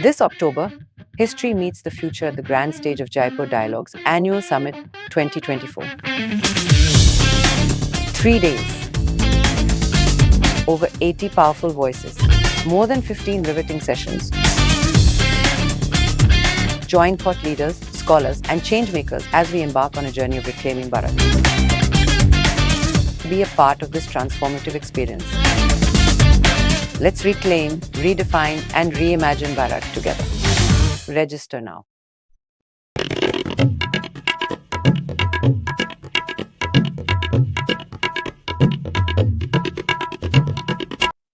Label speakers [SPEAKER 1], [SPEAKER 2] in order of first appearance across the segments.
[SPEAKER 1] This October, history meets the future at the grand stage of Jaipur Dialogues Annual Summit 2024. 3 days, over 80 powerful voices, more than 15 riveting sessions. Join thought leaders, scholars, and changemakers as we embark on a journey of reclaiming Bharat. Be a part of this transformative experience. Let's reclaim, redefine, and reimagine Bharat together. Register now.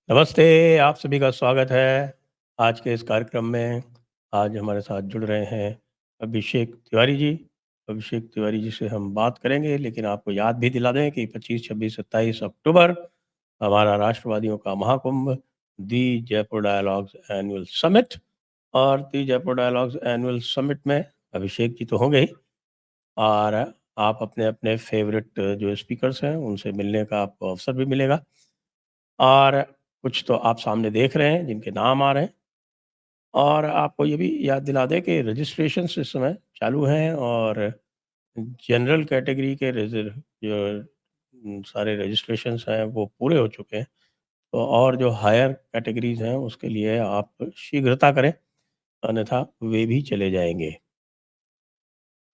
[SPEAKER 2] नमस्ते, आप सभी का स्वागत है आज के इस कार्यक्रम में। आज हमारे साथ जुड़ रहे हैं अभिषेक तिवारी जी। अभिषेक तिवारी जी से हम बात करेंगे, लेकिन आपको याद भी दिला दें कि 25, 26, 27 अक्टूबर हमारा राष्ट्रवादियों का महाकुंभ दी जयपुर डायलॉग्स एनुअल समिट, और दी जयपुर डायलॉग्स एनुअल समिट में अभिषेक जी तो होंगे ही, और आप अपने अपने फेवरेट जो स्पीकर्स हैं उनसे मिलने का आपको अवसर भी मिलेगा। और कुछ तो आप सामने देख रहे हैं जिनके नाम आ रहे हैं, और आपको ये भी याद दिला दें कि रजिस्ट्रेशन इस समय चालू हैं, और जनरल कैटेगरी के जो सारे रजिस्ट्रेशंस हैं वो पूरे हो चुके हैं। तो और जो हायर कैटेगरीज हैं उसके लिए आप शीघ्रता करें, अन्यथा वे भी चले जाएंगे।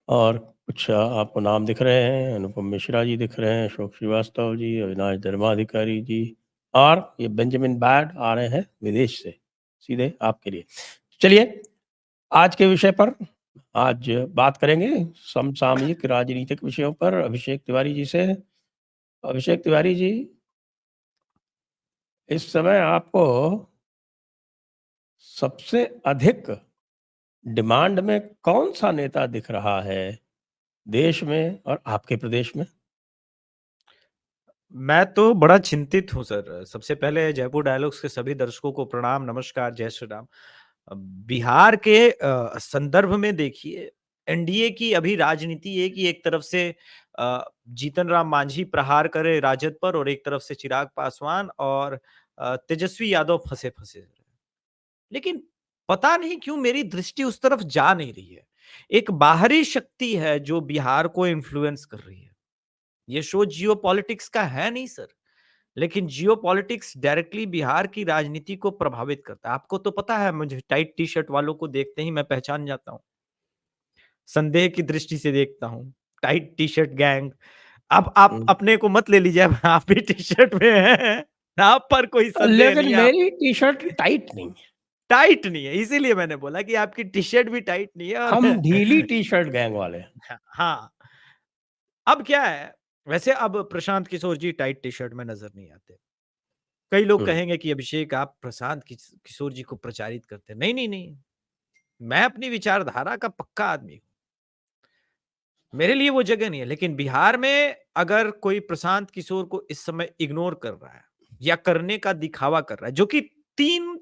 [SPEAKER 2] और कुछ आपको नाम दिख रहे हैं, अनुपम मिश्रा जी दिख रहे हैं, अशोक श्रीवास्तव जी, अविनाश धर्माधिकारी जी, और ये बेंजामिन बैड आ रहे हैं विदेश से सीधे आपके लिए। चलिए आज के विषय पर आज बात करेंगे, समसामयिक राजनीतिक विषयों पर अभिषेक तिवारी जी से। अभिषेक तिवारी जी, इस समय आपको सबसे अधिक डिमांड में कौन सा नेता दिख रहा है देश में और आपके प्रदेश में?
[SPEAKER 3] मैं तो बड़ा चिंतित हूँ सर। सबसे पहले जयपुर डायलॉग्स के सभी दर्शकों को प्रणाम, नमस्कार, जय श्री राम। बिहार के संदर्भ में देखिए, एनडीए की अभी राजनीति है कि एक तरफ से जीतन राम मांझी प्रहार करे राजद पर, और एक तरफ से चिराग पासवान और तेजस्वी यादव फंसे-फंसे। लेकिन पता नहीं क्यों मेरी दृष्टि उस तरफ जा नहीं रही है। एक बाहरी शक्ति है जो बिहार को इन्फ्लुएंस कर रही है। ये शो जियोपॉलिटिक्स का है नहीं सर, लेकिन जियोपॉलिटिक्स डायरेक्टली बिहार की राजनीति को प्रभावित करता है। आपको तो पता है, मुझे टाइट टी शर्ट वालों को देखते ही मैं पहचान जाता हूँ, संदेह की दृष्टि से देखता हूँ। Tight T shirt gang. अब आप अपने को मत ले लीजिए, अब आप भी टी शर्ट में हैं, आप पर कोई संदेह
[SPEAKER 2] लेकिन
[SPEAKER 3] नहीं है।
[SPEAKER 2] मेरी टी शर्ट टाइट नहीं है।
[SPEAKER 3] टाइट नहीं है, इसीलिए मैंने बोला कि आपकी टी शर्ट भी टाइट नहीं है। और
[SPEAKER 2] हम ढीली टी शर्ट गैंग वाले हैं।
[SPEAKER 3] हाँ, अब क्या है, वैसे अब प्रशांत किशोर जी टाइट टी शर्ट में नजर नहीं आते। कई लोग कहेंगे कि अभिषेक आप प्रशांत किशोर जी को प्रचारित करते हैं। नहीं, नहीं, नहीं। मैं अपनी विचारधारा का पक्का आदमी हूँ। मेरे लिए वो जगह नहीं है, लेकिन बिहार में अगर कोई प्रशांत किशोर को इस समय इग्नोर कर रहा है या करने का दिखावा कर रहा है, जो कि 3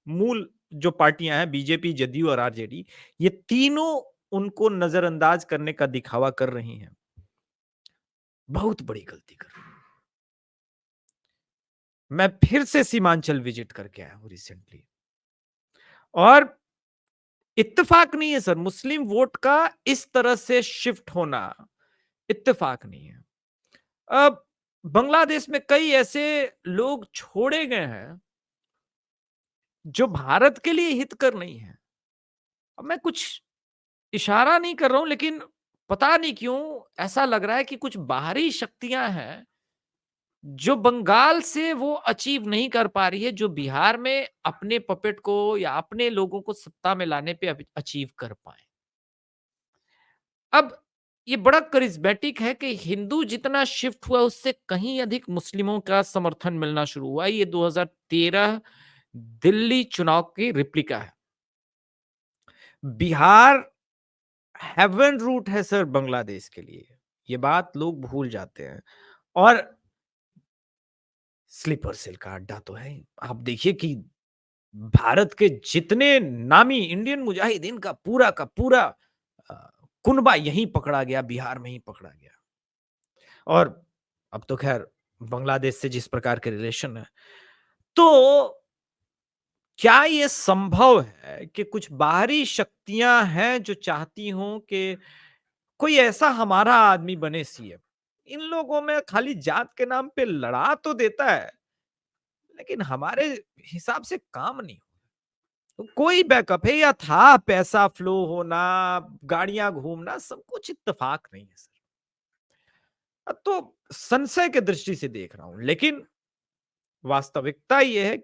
[SPEAKER 3] मूल जो पार्टियां हैं, बीजेपी, जदयू और आरजेडी, ये तीनों उनको नजरअंदाज करने का दिखावा कर रही हैं। बहुत बड़ी गलती कर रही है। मैं फिर से सीमांचल विजिट करके आया हूं रिसेंटली, और इत्तेफाक नहीं है सर, मुस्लिम वोट का इस तरह से शिफ्ट होना इत्तेफाक नहीं है। अब बांग्लादेश में कई ऐसे लोग छोड़े गए हैं जो भारत के लिए हितकर नहीं है। अब मैं कुछ इशारा नहीं कर रहा हूं, लेकिन पता नहीं क्यों ऐसा लग रहा है कि कुछ बाहरी शक्तियां हैं जो बंगाल से वो अचीव नहीं कर पा रही है, जो बिहार में अपने पपेट को या अपने लोगों को सत्ता में लाने पे अचीव कर पाए। अब ये बड़ा करिस्मेटिक है कि हिंदू जितना शिफ्ट हुआ उससे कहीं अधिक मुस्लिमों का समर्थन मिलना शुरू हुआ। ये 2013 दिल्ली चुनाव की रिप्लिका है। बिहार हेवन रूट है सर बांग्लादेश के लिए, ये बात लोग भूल जाते हैं। और स्लीपर सेल का अड्डा तो है। आप देखिए कि भारत के जितने नामी इंडियन मुजाहिदीन का पूरा अ, कुनबा यहीं पकड़ा गया, बिहार में ही पकड़ा गया। और अब तो खैर बांग्लादेश से जिस प्रकार के रिलेशन है, तो क्या ये संभव है कि कुछ बाहरी शक्तियां हैं जो चाहती हों कि कोई ऐसा हमारा आदमी बने सीएम? इन लोगों में खाली जात के नाम पे लड़ा तो देता है, लेकिन हमारे हिसाब से काम नहीं हो। तो कोई बैकअप है या था पैसा फ्लो होना, गाड़ियां घूमना, सब कुछ इत्तेफाक नहीं है सर। तो संशय के दृष्टि से देख रहा हूं, लेकिन वास्तविकता ये है,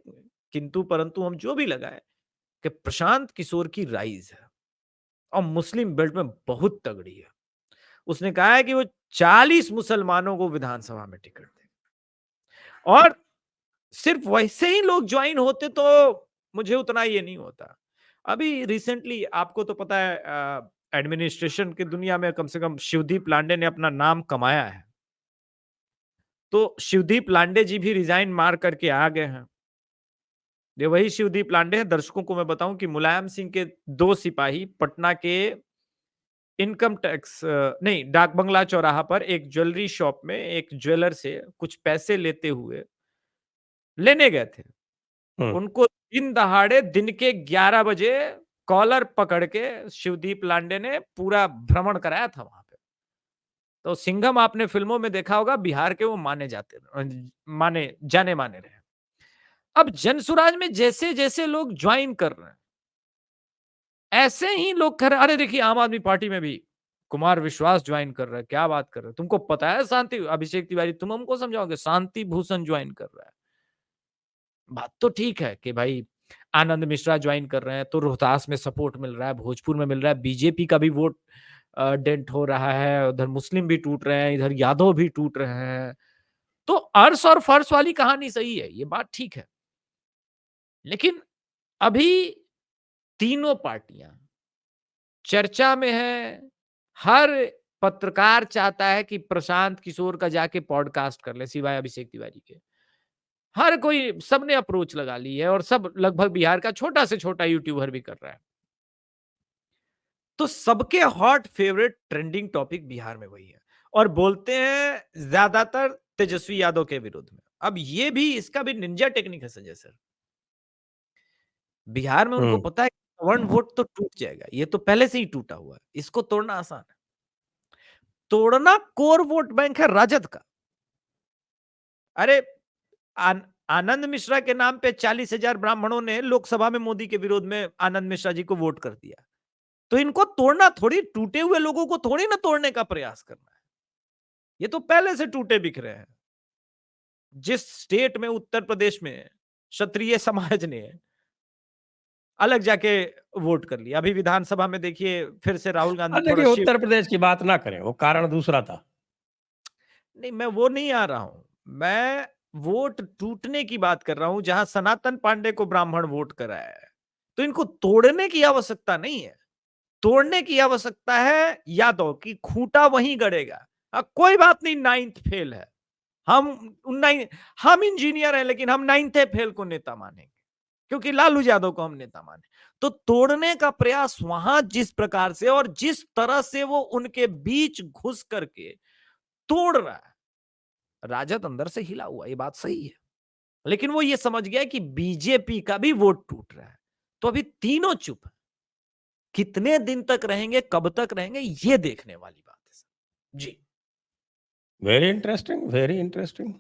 [SPEAKER 3] किंतु परंतु हम जो भी लगाए कि प्रशांत किशोर की राइज है और मुस्लिम बेल्ट में बहुत तगड़ी है। उसने कहा है कि वो 40 मुसलमानों को विधानसभा में टिकट देंगे, और सिर्फ वैसे ही लोग ज्वाइन होते तो मुझे उतना ये नहीं होता। अभी रिसेंटली आपको तो पता है, एडमिनिस्ट्रेशन की दुनिया में कम से कम शिवदीप लांडे ने अपना नाम कमाया है। तो शिवदीप लांडे जी भी रिजाइन मार करके आ गए हैं। ये वही शिवदीप लांडे हैं। दर्शकों को मैं बताऊं कि मुलायम सिंह के 2 सिपाही पटना के इनकम टैक्स नहीं, डाक बंगला चौराहा पर एक ज्वेलरी शॉप में एक ज्वेलर से कुछ पैसे लेते हुए लेने गए थे।
[SPEAKER 2] हुँ,
[SPEAKER 3] उनको दिन दहाड़े दिन के 11 बजे कॉलर पकड़ के शिवदीप लांडे ने पूरा भ्रमण कराया था वहां पे। तो सिंघम आपने फिल्मों में देखा होगा, बिहार के वो माने जाने माने रहे। अब जनसुराज में जैसे जैसे लोग ज्वाइन कर रहे हैं, ऐसे ही लोग कर रहे हैं। अरे देखिए, आम आदमी पार्टी में भी कुमार विश्वास ज्वाइन कर रहा है। क्या बात कर रहे हैं? तुमको पता है शांति अभिषेक तिवारी, तुम हमको समझाओगे, शांति भूषण ज्वाइन कर रहा है। बात तो ठीक है कि भाई आनंद मिश्रा ज्वाइन कर रहे हैं तो रोहतास में सपोर्ट मिल रहा है, भोजपुर में मिल रहा है, बीजेपी का भी वोट डेंट हो रहा है, उधर मुस्लिम भी टूट रहे हैं, इधर यादव भी टूट रहे हैं। तो अर्श और फर्श वाली कहानी सही है, ये बात ठीक है। लेकिन अभी तीनों पार्टियां चर्चा में है। हर पत्रकार चाहता है कि प्रशांत किशोर का जाके पॉडकास्ट कर ले, सिवाय अभिषेक तिवारी के। हर कोई, सबने अप्रोच लगा ली है और सब लगभग बिहार का छोटा से छोटा यूट्यूबर भी कर रहा है। तो सबके hot favourite trending topic Bihar में वही है, और बोलते हैं ज्यादातर तेजस्वी यादव के विरुद्ध में। अब ये भी, इसका भी निंजा टेक्निक है संजय सर। बिहार में उनको
[SPEAKER 2] हुँ।
[SPEAKER 3] पता है कि वन वोट तो टूट जाएगा, ये तो पहले से ही टूटा हुआ है, इसको तोड़ना आसान है। तोड़ना कोर वोट बैंक है राजद का। अरे आनंद मिश्रा के नाम पे 40,000 ब्राह्मणों ने लोकसभा में मोदी के विरोध में आनंद मिश्रा जी को वोट कर दिया। तो इनको तोड़ना थोड़ी, टूटे हुए लोगों को थोड़ी ना तोड़ने का प्रयास करना है। ये तो पहले से टूटे बिखरे हैं। जिस स्टेट में, उत्तर प्रदेश में क्षत्रिय समाज ने अलग जाके वोट कर लिया, अभी विधानसभा में देखिए फिर से राहुल गांधी थोड़ा
[SPEAKER 2] देखिए
[SPEAKER 3] शिव।
[SPEAKER 2] उत्तर प्रदेश की बात ना करें, वो कारण दूसरा था।
[SPEAKER 3] नहीं, मैं वो नहीं आ रहा हूं। मैं वोट टूटने की बात कर रहा हूं, जहां सनातन पांडे को ब्राह्मण वोट कराया है। तो इनको तोड़ने की आवश्यकता नहीं है। तोड़ने की आवश्यकता है यादव की, खूंटा वहीं गड़ेगा। कोई बात नहीं, 9th फेल है। हम हम इंजीनियर हैं, लेकिन हम 9th फेल को नेता मानेंगे, क्योंकि लालू यादव को हम नेता माने। तो तोड़ने का प्रयास वहां जिस प्रकार से और जिस तरह से वो उनके बीच घुस करके तोड़ रहा है, राजद अंदर से हिला हुआ, ये बात सही है। लेकिन वो ये समझ गया कि बीजेपी का भी वोट टूट रहा है। तो अभी तीनों चुप है। कितने दिन तक रहेंगे, कब तक रहेंगे, ये देखने वाली बात है सर। जी।
[SPEAKER 2] Very interesting, very interesting.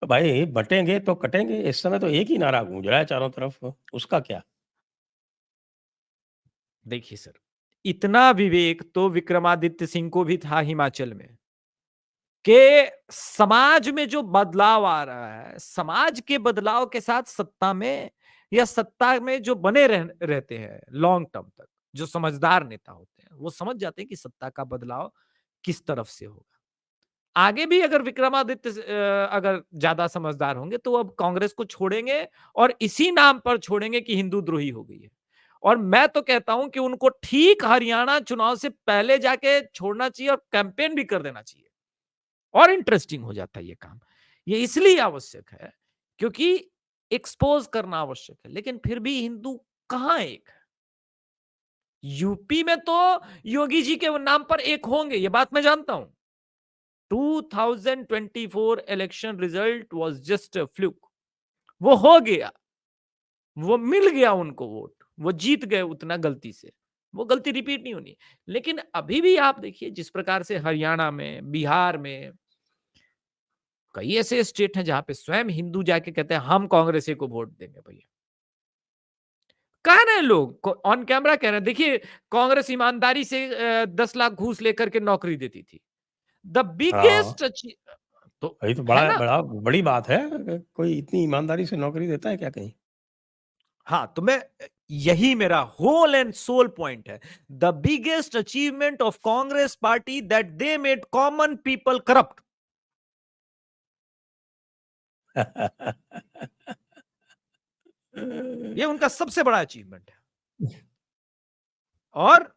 [SPEAKER 2] तो भाई बटेंगे तो कटेंगे, इस समय तो एक ही नारा गूंज रहा है चारों तरफ, उसका क्या?
[SPEAKER 3] देखिए सर, इतना विवेक तो विक्रमादित्य सिंह को भी था हिमाचल में, कि समाज में जो बदलाव आ रहा है, समाज के बदलाव के साथ सत्ता में, या सत्ता में जो बने रहते हैं लॉन्ग टर्म तक, जो समझदार नेता होते हैं, वो समझ जाते हैं कि सत्ता का बदलाव किस तरफ से होगा। आगे भी अगर विक्रमादित्य अगर ज्यादा समझदार होंगे तो अब कांग्रेस को छोड़ेंगे, और इसी नाम पर छोड़ेंगे कि हिंदू द्रोही हो गई है। और मैं तो कहता हूं कि उनको ठीक हरियाणा चुनाव से पहले जाके छोड़ना चाहिए और कैंपेन भी कर देना चाहिए, और इंटरेस्टिंग हो जाता है ये काम। ये इसलिए आवश्यक है क्योंकि एक्सपोज करना आवश्यक है, लेकिन फिर भी हिंदू कहां एक है? यूपी में तो योगी जी के नाम पर एक होंगे, ये बात मैं जानता हूं। 2024 election result was just a fluke, वो हो गया। वो मिल गया उनको वोट, वो जीत गए उतना गलती से, वो गलती रिपीट नहीं होनी। लेकिन अभी भी आप देखिए जिस प्रकार से हरियाणा में, बिहार में कई ऐसे स्टेट हैं जहां पे स्वयं हिंदू जाके कहते हैं हम कांग्रेस को वोट देंगे भैया। कह रहे हैं लोग, ऑन कैमरा कह रहे हैं, देखिए कांग्रेस ईमानदारी से 10 लाख घूस लेकर के नौकरी देती थी। द
[SPEAKER 2] हाँ,
[SPEAKER 3] बिगेस्ट तो
[SPEAKER 2] वही तो
[SPEAKER 3] है
[SPEAKER 2] बड़ा
[SPEAKER 3] ना।
[SPEAKER 2] बड़ा बड़ी बात है। कोई इतनी ईमानदारी से नौकरी देता है क्या कहीं?
[SPEAKER 3] हाँ, तो मैं यही मेरा होल एंड सोल पॉइंट है। The biggest achievement of Congress party that they made common people corrupt. ये उनका सबसे बड़ा अचीवमेंट है। और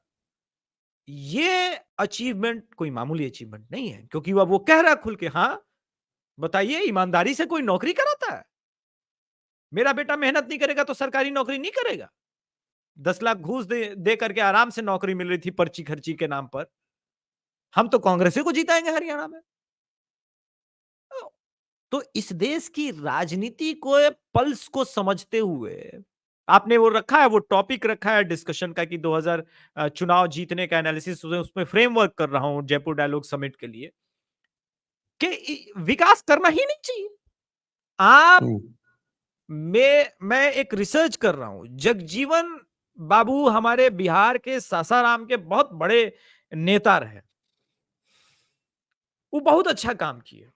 [SPEAKER 3] ये अचीवमेंट कोई मामूली अचीवमेंट नहीं है, क्योंकि वो कह रहा है खुल के, हाँ बताइए ईमानदारी से कोई नौकरी कराता है? मेरा बेटा मेहनत नहीं करेगा तो सरकारी नौकरी नहीं करेगा। 10 लाख घूस दे करके आराम से नौकरी मिल रही थी पर्ची खर्ची के नाम पर। हम तो कांग्रेस को जिताएंगे हरियाणा में। तो इस देश की राजनीति को, पल्स को समझते हुए आपने वो रखा है, वो टॉपिक रखा है डिस्कशन का कि 2000 चुनाव जीतने का एनालिसिस, उसमें फ्रेमवर्क कर रहा हूं जयपुर डायलॉग समिट के लिए कि विकास करना ही नहीं चाहिए। आप
[SPEAKER 2] हुँ।
[SPEAKER 3] मैं एक रिसर्च कर रहा हूं, जगजीवन बाबू हमारे बिहार के सासाराम के बहुत बड़े नेता रहे। वो बहुत अच्छा काम किए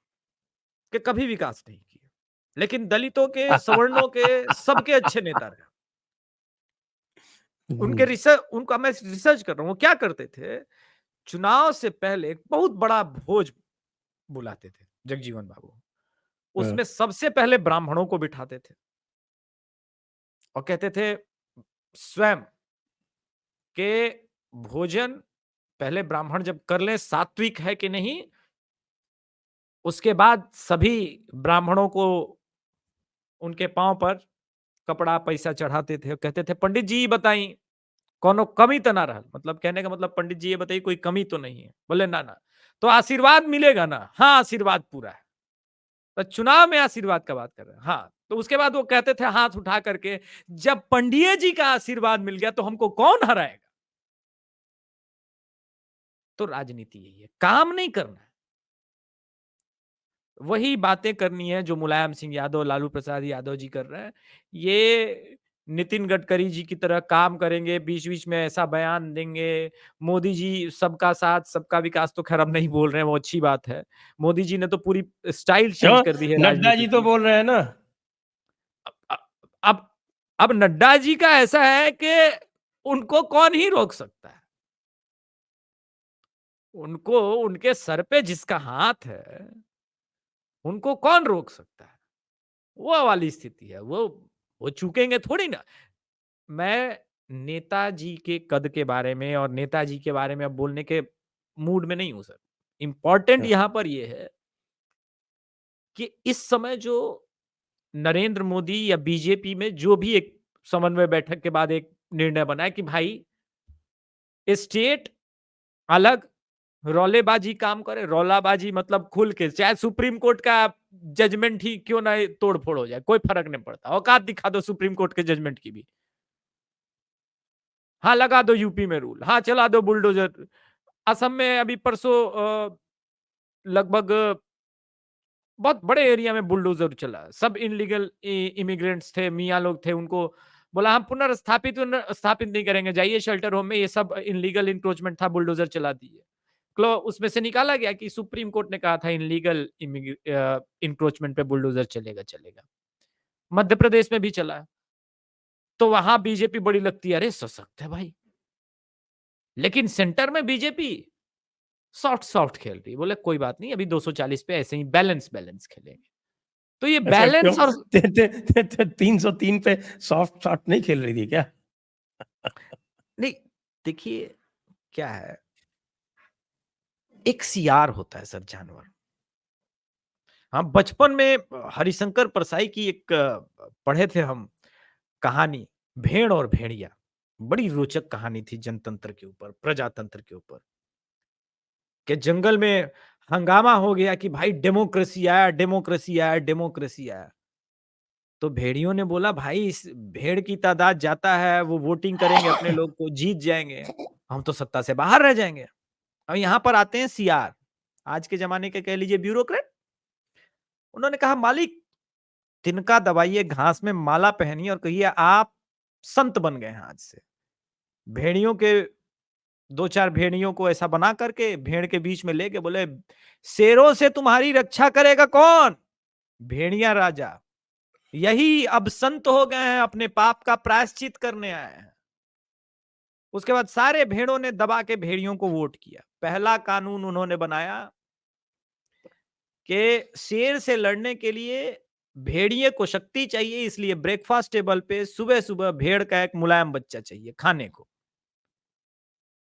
[SPEAKER 3] कि कभी विकास नहीं किए, लेकिन दलितों के, सवर्णों के, सबके अच्छे नेता रहे।
[SPEAKER 2] हुँ,
[SPEAKER 3] उनका मैं रिसर्च कर रहा हूं, वो क्या करते थे, चुनाव से पहले एक बहुत बड़ा भोज बुलाते थे जगजीवन बाबू।
[SPEAKER 2] हाँ,
[SPEAKER 3] उसमें सबसे पहले ब्राह्मणों को बिठाते थे और कहते थे स्वयं के भोजन पहले ब्राह्मण जब कर ले सात्विक है कि नहीं, उसके बाद सभी ब्राह्मणों को उनके पांव पर कपड़ा पैसा चढ़ाते थे और कहते थे पंडित जी बताई कोनो कमी तो ना रहा, मतलब कहने का मतलब पंडित जी ये बताइए कोई कमी तो नहीं है। बोले ना ना, तो आशीर्वाद मिलेगा ना? हाँ आशीर्वाद पूरा है। तो चुनाव में आशीर्वाद का बात कर रहे हैं। हाँ, तो उसके बाद वो कहते थे हाथ उठा करके, जब पंडिये जी का आशीर्वाद मिल गया तो हमको कौन हराएगा? तो राजनीति यही है, काम नहीं करना है, वही बातें करनी है जो मुलायम सिंह यादव, लालू प्रसाद यादव जी कर रहे हैं। ये नितिन गडकरी जी की तरह काम करेंगे, बीच-बीच में ऐसा बयान देंगे। मोदी जी सबका साथ, सबका विकास तो खैर अब नहीं बोल रहे हैं, वो अच्छी बात है। मोदी जी ने तो पूरी स्टाइल चेंज
[SPEAKER 2] क्यों?
[SPEAKER 3] कर दी है
[SPEAKER 2] नड्डा
[SPEAKER 3] राजनीति
[SPEAKER 2] जी तो
[SPEAKER 3] की।
[SPEAKER 2] बोल रहे हैं ना।
[SPEAKER 3] अ, अब अब नड्डा जी का ऐसा है कि उनको कौन ही रोक सकता है? उनको, उनके सर पे जिसका हाथ है, उनको कौन रोक सकता है? वो वाली स्थिति है। वो चूकेंगे थोड़ी ना। मैं नेताजी के कद के बारे में और नेताजी के बारे में अब बोलने के मूड में नहीं हूं सर। इंपॉर्टेंट
[SPEAKER 2] हाँ,
[SPEAKER 3] यहां पर यह है कि इस समय जो नरेंद्र मोदी या बीजेपी में जो भी एक समन्वय बैठक के बाद एक निर्णय बना है कि भाई स्टेट अलग, रौलेबाजी काम करे, रौलाबाजी मतलब खुल के, चाहे सुप्रीम कोर्ट का जजमेंट ही क्यों ना तोड़ फोड़ हो जाए, कोई फर्क नहीं पड़ता, औकात दिखा दो सुप्रीम कोर्ट के जजमेंट की भी। हाँ लगा दो यूपी में रूल, हाँ चला दो बुलडोजर। असम में अभी परसों लगभग बहुत बड़े एरिया में बुलडोजर चला, सब इनलीगल इमिग्रेंट्स थे, मियाँ लोग थे, उनको बोला हम पुनर्स्थापित स्थापित नहीं करेंगे, जाइए शेल्टर होम में, ये सब इनलीगल इंक्रोचमेंट था, बुलडोजर चला दिए। क्लो उसमें से निकाला गया कि सुप्रीम कोर्ट ने कहा था इनलीगल इंक्रोचमेंट पे बुलडोजर चलेगा चलेगा। मध्य प्रदेश में भी चला है, तो वहां बीजेपी बड़ी लगती है, अरे सशक्त है भाई, लेकिन सेंटर में बीजेपी सॉफ्ट सॉफ्ट खेल रही है। बोले कोई बात नहीं, अभी 240 पे ऐसे ही बैलेंस बैलेंस खेलेंगे। तो ये
[SPEAKER 2] अच्छा क्यों?
[SPEAKER 3] बैलेंस और
[SPEAKER 2] ते ते ते ते 303 पे सॉफ्ट शॉट नहीं खेल रही थी क्या?
[SPEAKER 3] नहीं, देखिए क्या है, एक सियार होता है सर जानवर। हाँ बचपन में हरिशंकर परसाई की एक पढ़े थे हम कहानी, भेड़ और भेड़िया। बड़ी रोचक कहानी थी जनतंत्र के ऊपर, प्रजातंत्र के ऊपर, कि जंगल में हंगामा हो गया कि भाई डेमोक्रेसी आया, डेमोक्रेसी आया, डेमोक्रेसी आया। तो भेड़ियों ने बोला, भाई इस भेड़ की तादाद जाता है, वो वोटिंग करेंगे अपने लोग को, जीत जाएंगे, हम तो सत्ता से बाहर रह जाएंगे। अब यहाँ पर आते हैं सीआर, आज के जमाने के कह लीजिए ब्यूरोक्रेट। उन्होंने कहा, मालिक तिनका दबाइए, घास में माला पहनिए और कहिए आप संत बन गए हैं आज से। भेड़ियों के 2-4 भेड़ियों को ऐसा बना करके भेड़ के बीच में लेके बोले, शेरों से तुम्हारी रक्षा करेगा कौन? भेड़िया राजा। यही अब संत हो गए हैं, अपने पाप का प्रायश्चित करने आए हैं। उसके बाद सारे भेड़ों ने दबा के भेड़ियों को वोट किया। पहला कानून उन्होंने बनाया कि शेर से लड़ने के लिए भेड़िए को शक्ति चाहिए, इसलिए ब्रेकफास्ट टेबल पे सुबह-सुबह भेड़ का एक मुलायम बच्चा चाहिए खाने को।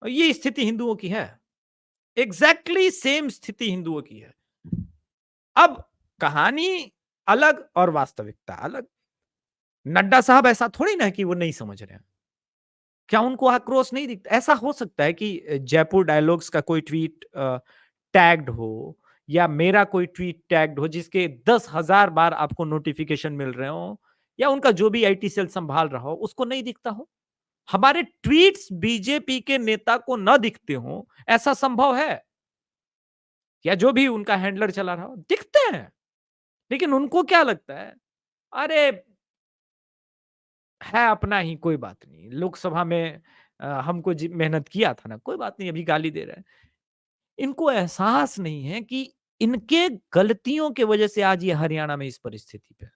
[SPEAKER 3] और ये स्थिति हिंदुओं की है। एग्जैक्टली सेम स्थिति हिंदुओं की है। अब कहानी अलग और वास्तविकता अलग। नड्डा साहब ऐसा थोड़ी ना है कि वो नहीं समझ रहे हैं। क्या उनको आक्रोश नहीं दिखता? ऐसा हो सकता है कि जयपुर डायलॉग्स का कोई ट्वीट टैग्ड हो या मेरा कोई ट्वीट टैग्ड हो जिसके 10,000 बार आपको नोटिफिकेशन मिल रहे हो, या उनका जो भी आईटी सेल संभाल रहा हो उसको नहीं दिखता हो। हमारे ट्वीट्स बीजेपी के नेता को न दिखते हो, ऐसा संभव है? या जो भी उनका हैंडलर चला रहा हो, दिखते हैं। लेकिन उनको क्या लगता है, अरे है अपना ही, कोई बात नहीं। लोकसभा में हमको मेहनत किया था ना, कोई बात नहीं, अभी गाली दे रहे हैं। इनको एहसास नहीं है कि इनके गलतियों की वजह से आज ये हरियाणा में इस परिस्थिति पे है।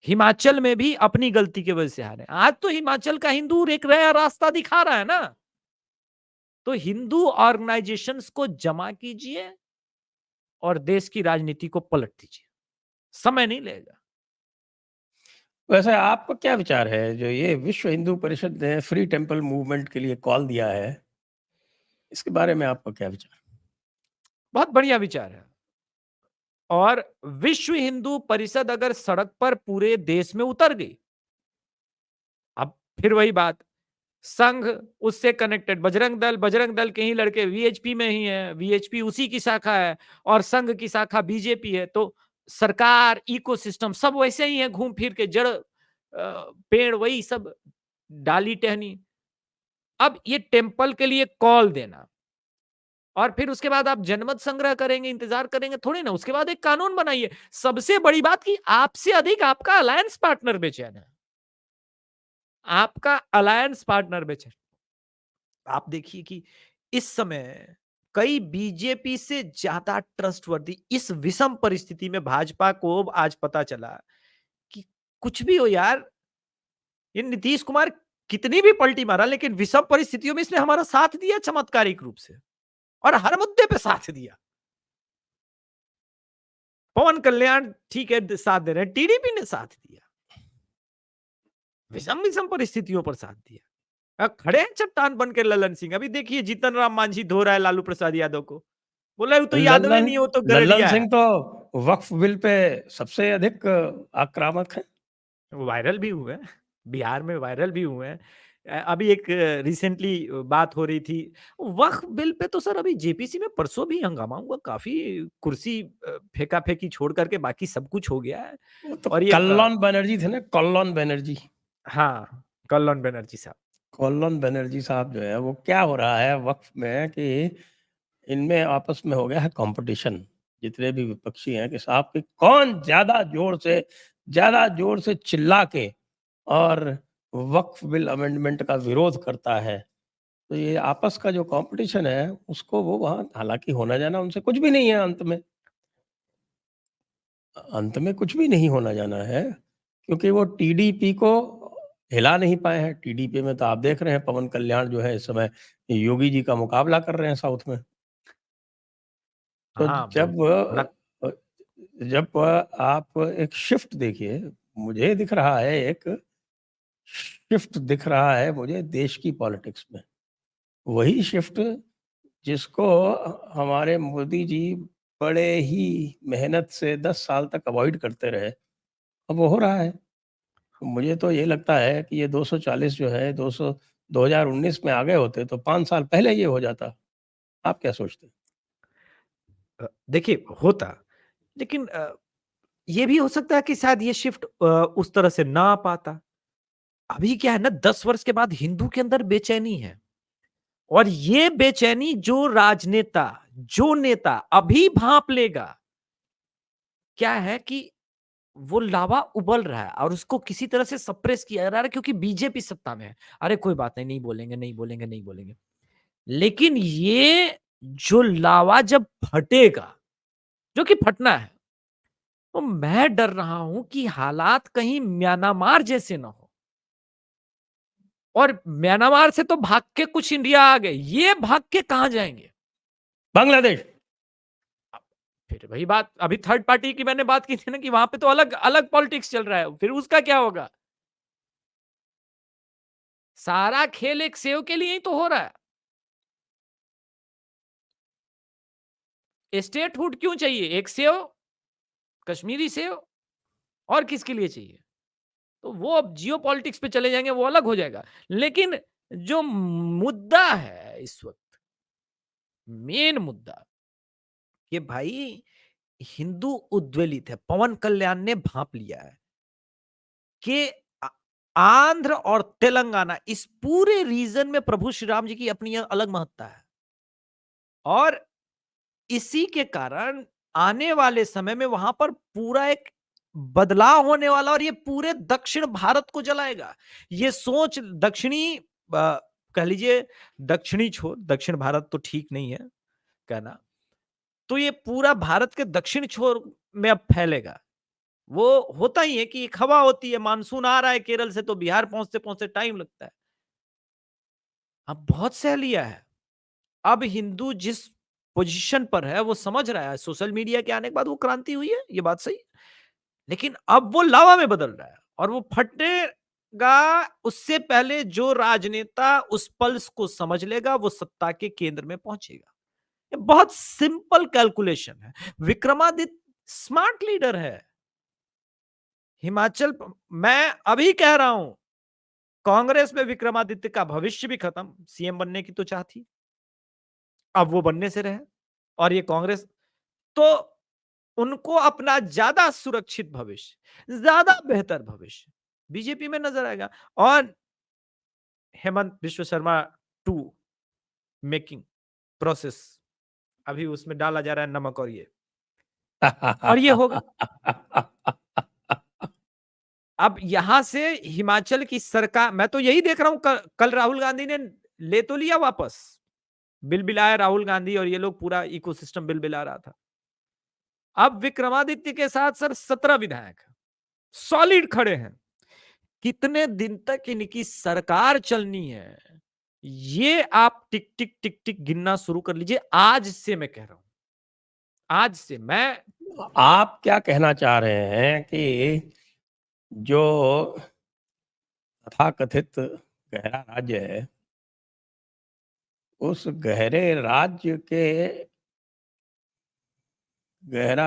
[SPEAKER 3] हिमाचल में भी अपनी गलती की वजह से हारे। आज तो हिमाचल का हिंदू एक नया रास्ता दिखा रहा है ना। तो हिंदू ऑर्गेनाइजेशंस को जमा कीजिए और देश की राजनीति को पलट दीजिए, समय नहीं लगेगा।
[SPEAKER 2] वैसे आपका क्या विचार है, जो ये विश्व हिंदू परिषद ने फ्री टेम्पल मूवमेंट के लिए कॉल दिया है, इसके बारे में आपका क्या विचार?
[SPEAKER 3] बहुत बढ़िया विचार है। और विश्व हिंदू परिषद अगर सड़क पर पूरे देश में उतर गई, अब फिर वही बात, संघ उससे कनेक्टेड, बजरंग दल के ही लड़के वीएचपी में ही है, वीएचपी उसी की शाखा है और संघ की शाखा बीजेपी है। तो सरकार, इकोसिस्टम सब वैसे ही है, घूम फिर के जड़ पेड़ वही सब, डाली टहनी। अब ये टेम्पल के लिए कॉल देना और फिर उसके बाद आप जनमत संग्रह करेंगे, इंतजार करेंगे थोड़ी ना, उसके बाद एक कानून बनाइए। सबसे बड़ी बात कि आपसे अधिक आपका अलायंस पार्टनर बेचैन है, आपका अलायंस पार्टनर बेचैन। आप देखिए कि इस समय कई बीजेपी से ज्यादा ट्रस्टवर्दी, इस विषम परिस्थिति में भाजपा को आज पता चला कि कुछ भी हो यार, ये नीतीश कुमार कितनी भी पलटी मारा, लेकिन विषम परिस्थितियों में इसने हमारा साथ दिया चमत्कारिक रूप से, और हर मुद्दे पे साथ दिया। पवन कल्याण ठीक है साथ दे रहे हैं, टीडीपी ने साथ दिया, विषम विषम परिस्थितियों पर साथ दिया। खड़े हैं चट्टान बन के ललन सिंह। अभी देखिए जीतन राम मांझी धो रहा है लालू प्रसाद यादव को, बोला वो तो यादव ही नहीं, वो तो
[SPEAKER 2] लल्लन
[SPEAKER 3] गरडिया
[SPEAKER 2] सिंह
[SPEAKER 3] है।
[SPEAKER 2] तो वक्फ बिल पे सबसे अधिक आक्रामक है।
[SPEAKER 3] वायरल भी हुए हैं, बिहार में वायरल भी हुए हैं। अभी एक रिसेंटली बात हो रही थी वक्फ बिल पे, तो सर अभी जेपीसी में परसों भी हंगामा हुआ, काफी कुर्सी फेंका फेंकी छोड़ करके बाकी सब कुछ हो गया है।
[SPEAKER 2] वो तो
[SPEAKER 3] और ये
[SPEAKER 2] कल्लोन बनर्जी थे ना, कल्लोन बनर्जी।
[SPEAKER 3] हाँ, कल्याण बनर्जी साहब।
[SPEAKER 2] कल्लोन बनर्जी साहब जो है, वो क्या हो रहा है वक्फ में कि इनमें आपस में हो गया है कंपटीशन, जितने भी विपक्षी हैं, कि साहब कि कौन ज्यादा जोर से चिल्ला के और वक्फ बिल अमेंडमेंट का विरोध करता है। तो ये आपस का जो कंपटीशन है, उसको वो वहाँ, हालांकि होना जाना उनसे कुछ भी नहीं है, अंत में कुछ भी नहीं होना जाना है, क्योंकि वो टीडीपी को हिला नहीं पाए हैं। टीडीपी में तो आप देख रहे हैं पवन कल्याण जो है इस समय योगी जी का मुकाबला कर रहे हैं साउथ में। तो
[SPEAKER 3] हाँ, बड़ा
[SPEAKER 2] जब आप एक शिफ्ट देखिए, मुझे दिख रहा है, एक शिफ्ट दिख रहा है मुझे देश की पॉलिटिक्स में, वही शिफ्ट जिसको हमारे मोदी जी बड़े ही मेहनत से 10 साल तक अवॉइड करते रहे, अब वो हो रहा है। मुझे तो ये लगता है कि ये 240 जो है, 2019 में आ गए होते तो 5 साल पहले ये हो जाता। आप क्या सोचते हैं?
[SPEAKER 3] देखिए होता, लेकिन ये भी हो सकता है कि शायद ये शिफ्ट उस तरह से ना आ पाता। अभी क्या है ना, 10 वर्ष के बाद हिंदू के अंदर बेचैनी है, और ये बेचैनी जो राजनेता, जो नेता अभी भांप लेगा, क्या है कि वो लावा उबल रहा है और उसको किसी तरह से सप्रेस किया जा रहा है, क्योंकि बीजेपी सत्ता में है। अरे कोई बात नहीं, नहीं बोलेंगे, नहीं बोलेंगे, नहीं बोलेंगे। लेकिन ये जो लावा जब फटेगा, जो कि फटना है, तो मैं डर रहा हूं कि हालात कहीं म्यांमार जैसे ना हो। और म्यांमार से तो भाग के कुछ इंडिया आ गए, ये भाग के कहां जाएंगे?
[SPEAKER 2] बांग्लादेश।
[SPEAKER 3] फिर वही बात, अभी थर्ड पार्टी की मैंने बात की थी ना, कि वहां पे तो अलग अलग पॉलिटिक्स चल रहा है, फिर उसका क्या होगा? सारा खेल एक सेव के लिए ही तो हो रहा है। स्टेटहुड क्यों चाहिए? एक सेव, कश्मीरी सेव, और किसके लिए चाहिए? तो वो अब जियो पॉलिटिक्स पे चले जाएंगे, वो अलग हो जाएगा। लेकिन जो मुद्दा है इस वक्त, मेन मुद्दा, कि भाई हिंदू उद्वेलित है। पवन कल्याण ने भांप लिया है कि आंध्र और तेलंगाना, इस पूरे रीजन में प्रभु श्री राम जी की अपनी अलग महत्ता है, और इसी के कारण आने वाले समय में वहां पर पूरा एक बदलाव होने वाला, और ये पूरे दक्षिण भारत को जलाएगा। ये सोच दक्षिणी, कह लीजिए दक्षिणी छोर, दक्षिण भारत तो ठीक नहीं है कहना, तो ये पूरा भारत के दक्षिण छोर में अब फैलेगा। वो होता ही है कि एक हवा होती है, मानसून आ रहा है केरल से, तो बिहार पहुंचते पहुंचते टाइम लगता है। अब बहुत सह लिया है। अब हिंदू जिस पोजीशन पर है वो समझ रहा है, सोशल मीडिया के आने के बाद वो क्रांति हुई है, ये बात सही है। लेकिन अब वो लावा में बदल रहा है, और वो फटेगा उससे पहले जो राजनेता उस पल्स को समझ लेगा, वो सत्ता के केंद्र में पहुंचेगा। ये बहुत सिंपल कैलकुलेशन है। विक्रमादित्य स्मार्ट लीडर है। हिमाचल, मैं अभी कह रहा हूं, कांग्रेस में विक्रमादित्य का भविष्य भी खत्म। सीएम बनने की तो चाह थी, अब वो बनने से रहे, और ये कांग्रेस, तो उनको अपना ज्यादा सुरक्षित भविष्य, ज्यादा बेहतर भविष्य बीजेपी में नजर आएगा। और हेमंत विश्व शर्मा टू मेकिंग प्रोसेस, अभी उसमें डाला जा रहा है नमक, और ये होगा। अब यहां से हिमाचल की सरकार, मैं तो यही देख रहा हूं, कल राहुल गांधी ने ले तो लिया वापस, बिल बिलाया राहुल गांधी, और ये लोग पूरा इकोसिस्टम बिल बिला रहा था। अब विक्रमादित्य के साथ सर 17 विधायक सॉलिड खड़े हैं। कितने दिन तक इनकी सरकार चलनी है, ये आप टिक टिक टिक टिक गिनना शुरू कर लीजिए। आज से मैं कह रहा हूं, आज से मैं,
[SPEAKER 2] आप क्या कहना चाह रहे हैं कि जो तथाकथित गहरा राज्य है, उस गहरा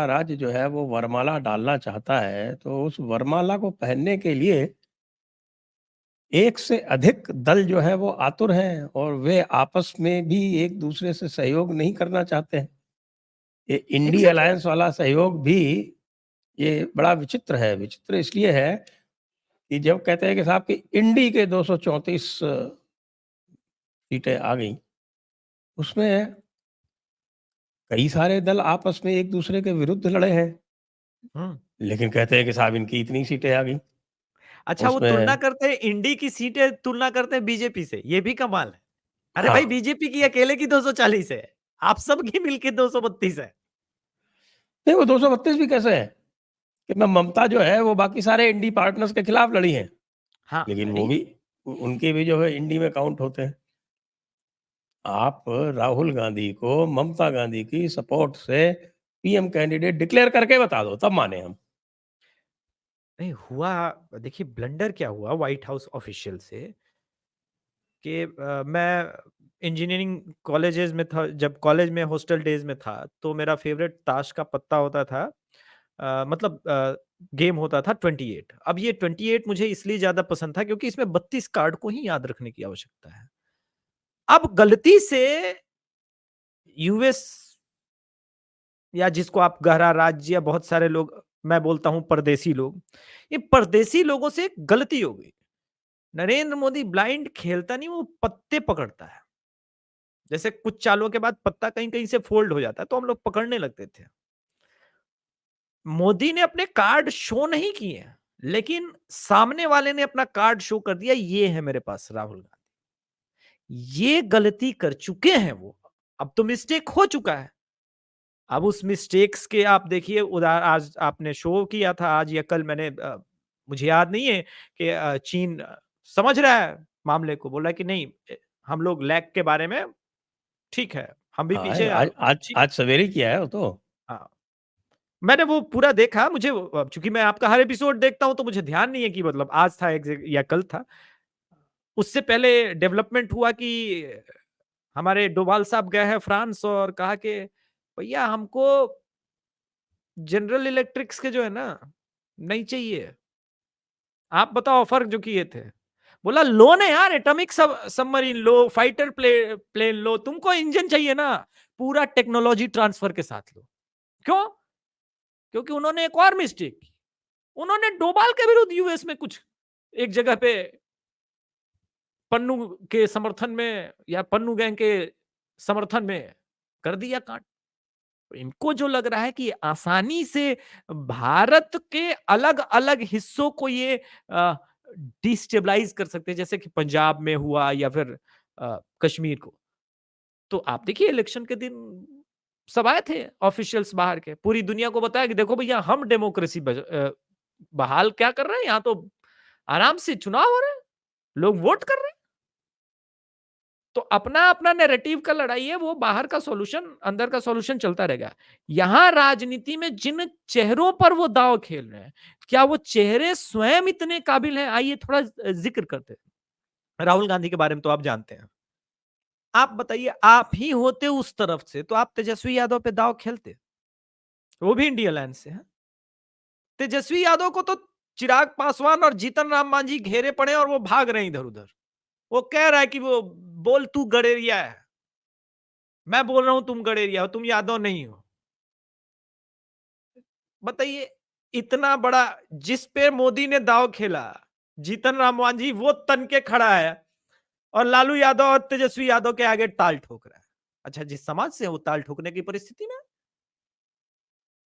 [SPEAKER 2] राज्य जो है वो वरमाला डालना चाहता है, तो उस वरमाला को पहनने के लिए एक से अधिक दल जो है वो आतुर हैं, और वे आपस में भी एक दूसरे से सहयोग नहीं करना चाहते हैं। ये इंडी
[SPEAKER 3] एग्जैक्टली
[SPEAKER 2] अलायंस वाला सहयोग भी ये बड़ा विचित्र है। विचित्र इसलिए है कि जब कहते हैं कि साहब कि इंडी के 234 सीटें आ गई, उसमें कई सारे दल आपस में एक दूसरे के विरुद्ध लड़े हैं, लेकिन कहते हैं कि साहब इनकी इतनी सीटें आ गई।
[SPEAKER 3] अच्छा, वो तुलना
[SPEAKER 2] उसमें
[SPEAKER 3] करते हैं इंडी की सीटें, तुलना करते हैं बीजेपी से, ये भी कमाल है। अरे
[SPEAKER 2] हाँ,
[SPEAKER 3] भाई, बीजेपी की अकेले की 240 है, आप सबकी मिलके 232 है।
[SPEAKER 2] नहीं वो 232 भी कैसे है कि मैं ममता जो है वो बाकी सारे इंडी पार्टनर्स के खिलाफ लड़ी हैं,
[SPEAKER 3] हाँ,
[SPEAKER 2] लेकिन वो
[SPEAKER 3] लड़ी।
[SPEAKER 2] भी उनके भी जो है इंडी में काउंट होते हैं। आप राहुल गांधी को ममता गांधी की सपोर्ट से पीएम कैंडिडेट डिक्लेयर करके बता दो, तब माने हम।
[SPEAKER 3] नहीं हुआ, देखिए ब्लंडर क्या हुआ व्हाइट हाउस ऑफिशियल से, कि मैं इंजीनियरिंग कॉलेजेस में था, जब कॉलेज में हॉस्टल डेज में था, तो मेरा फेवरेट ताश का पत्ता होता था, मतलब गेम होता था 28। अब ये 28 मुझे इसलिए ज्यादा पसंद था क्योंकि इसमें 32 कार्ड को ही याद रखने की आवश्यकता है। अब गलती से यूएस, या जिसको आप गहरा राज्य, या बहुत सारे लोग मैं बोलता हूं परदेसी लोग, ये परदेसी लोगों से एक गलती हो गई। नरेंद्र मोदी ब्लाइंड खेलता नहीं, वो पत्ते पकड़ता है। जैसे कुछ चालों के बाद पत्ता कहीं कहीं से फोल्ड हो जाता है, तो हम लोग पकड़ने लगते थे। मोदी ने अपने कार्ड शो नहीं किए, लेकिन सामने वाले ने अपना कार्ड शो कर दिया, ये है मेरे पास राहुल गांधी। ये गलती कर चुके हैं वो, अब तो मिस्टेक हो चुका है। अब उस मिस्टेक्स के आप देखिए, उदाहरण आज आपने शो किया था, आज या कल मैंने मुझे याद नहीं है कि चीन समझ रहा है मामले को, बोला कि नहीं हम लोग लैग के बारे में ठीक है, हम भी
[SPEAKER 2] हाँ,
[SPEAKER 3] पीछे
[SPEAKER 2] आज आज
[SPEAKER 3] ठीक।
[SPEAKER 2] आज सवेरे ही किया है वो तो।
[SPEAKER 3] हाँ, मैंने वो पूरा देखा, मुझे चूंकि मैं आपका हर एपिसोड देखता हूं तो मुझे ध्यान नहीं है कि मतलब आज था या कल था। उससे पहले डेवलपमेंट हुआ कि हमारे डोभाल साहब गए हैं फ्रांस और कहा कि भैया हमको जनरल इलेक्ट्रिक्स के जो है ना नहीं चाहिए, आप बताओ ऑफर जो किए थे। बोला लो ना यार, एटॉमिक सबमरीन लो, फाइटर प्लेन लो, तुमको इंजन चाहिए ना, पूरा टेक्नोलॉजी ट्रांसफर के साथ लो। क्यों? क्योंकि उन्होंने एक और मिस्टेक की, उन्होंने डोभाल के विरुद्ध यूएस में कुछ एक जगह पे पन्नू के समर्थन में या पन्नू गैंग के समर्थन में कर दिया कांड। इनको जो लग रहा है कि आसानी से भारत के अलग अलग हिस्सों को ये डिस्टेबलाइज कर सकते हैं, जैसे कि पंजाब में हुआ या फिर कश्मीर को। तो आप देखिए इलेक्शन के दिन सब आए थे ऑफिशियल्स बाहर के, पूरी दुनिया को बताया कि देखो भैया हम डेमोक्रेसी बहाल क्या कर रहे हैं, यहां तो आराम से चुनाव हो रहे हैं, लोग वोट कर रहे हैं। तो अपना अपना नैरेटिव का लड़ाई है, वो बाहर का सॉल्यूशन अंदर का सॉल्यूशन चलता रहेगा। यहां राजनीति में जिन चेहरों पर वो दांव खेल रहे हैं, क्या वो चेहरे स्वयं इतने काबिल हैं? आइए थोड़ा जिक्र करते हैं। राहुल गांधी के बारे में तो आप जानते हैं। आप बताइए, आप ही होते उस तरफ से तो आप तेजस्वी यादव पे दांव खेलते, वो भी इंडिया लाइन से है। तेजस्वी यादव को तो चिराग पासवान और जीतन राम मांझी घेरे पड़े और वो भाग रहे हैं इधर उधर। वो कह रहा है कि वो बोल तू गड़ेरिया है, मैं बोल रहा हूं तुम गड़ेरिया हो, तुम यादव नहीं हो। बताइए, इतना बड़ा जिस पे मोदी ने दाव खेला, जीतन राम मांझी वो तन के खड़ा है और लालू यादव और तेजस्वी यादव के आगे ताल ठोक रहा है। अच्छा, जिस समाज से वो ताल ठोकने की परिस्थिति में,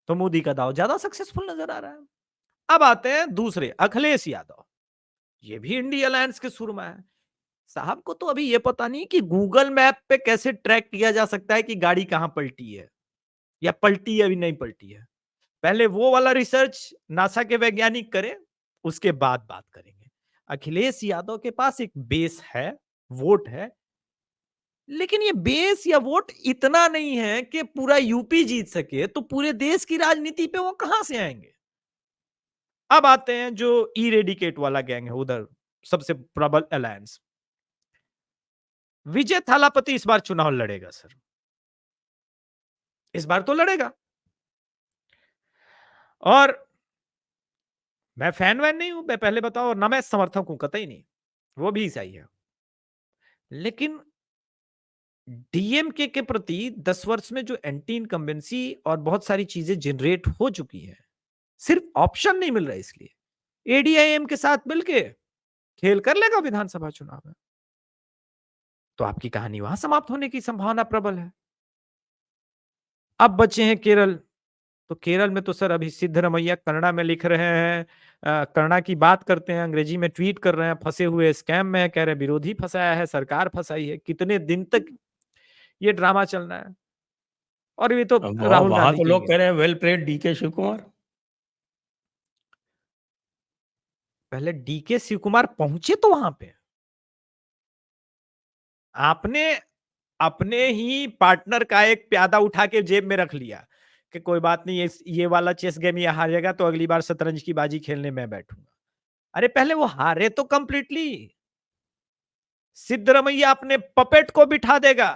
[SPEAKER 3] तो मोदी का दाव ज्यादा सक्सेसफुल नजर आ रहा है। अब आते हैं दूसरे, अखिलेश यादव। ये भी इंडिया अलायंस के सुरमा है। साहब को तो अभी ये पता नहीं कि गूगल मैप पे कैसे ट्रैक किया जा सकता है कि गाड़ी कहां पलटी है या पलटी है अभी नहीं पलटी है। पहले वो वाला रिसर्च नासा के वैज्ञानिक करें, उसके बाद बात करेंगे। अखिलेश यादव के पास एक बेस है, वोट है, लेकिन ये बेस या वोट इतना नहीं है कि पूरा यूपी जीत सके, तो पूरे देश की राजनीति पे वो कहां से आएंगे। अब आते हैं जो इरेडिकेट वाला गैंग है, उधर सबसे प्रबल अलायंस। विजय थालापति इस बार चुनाव लड़ेगा सर, इस बार तो लड़ेगा। और मैं फैन वैन नहीं हूं, मैं पहले बताओ, ना मैं समर्थक हूं, कतई नहीं, वो भी सही है। लेकिन डीएमके के प्रति 10 वर्ष में जो एंटी इनकम्बेंसी और बहुत सारी चीजें जनरेट हो चुकी हैं, सिर्फ ऑप्शन नहीं मिल रहा है, इसलिए एडीआईएम के साथ मिलके खेल कर लेगा विधानसभा चुनाव में, तो आपकी कहानी वहां समाप्त होने की संभावना प्रबल है। अब बचे हैं केरल। तो केरल में तो सर अभी सिद्धरमैया कन्नड़ा में लिख रहे हैं, कन्नड़ा की बात करते हैं, अंग्रेजी में ट्वीट कर रहे हैं, फंसे हुए स्कैम में, कह रहे विरोधी फंसाया है, सरकार फंसाई है। कितने दिन तक ये ड्रामा चलना है? और ये तो
[SPEAKER 2] अब
[SPEAKER 3] राहुल
[SPEAKER 2] वहां
[SPEAKER 3] गांधी
[SPEAKER 2] तो
[SPEAKER 3] की
[SPEAKER 2] लोग
[SPEAKER 3] ही
[SPEAKER 2] कह
[SPEAKER 3] है।
[SPEAKER 2] रहे हैं well played DK Shivakumar.
[SPEAKER 3] पहले डीके शिव कुमार पहुंचे तो वहां पे आपने अपने ही पार्टनर का एक प्यादा उठा के जेब में रख लिया कि कोई बात नहीं, ये वाला चेस गेम ये हारेगा तो अगली बार शतरंज की बाजी खेलने मैं बैठूंगा। अरे पहले वो हारे तो कंप्लीटली, सिद्धरमैया अपने पपेट को बिठा देगा।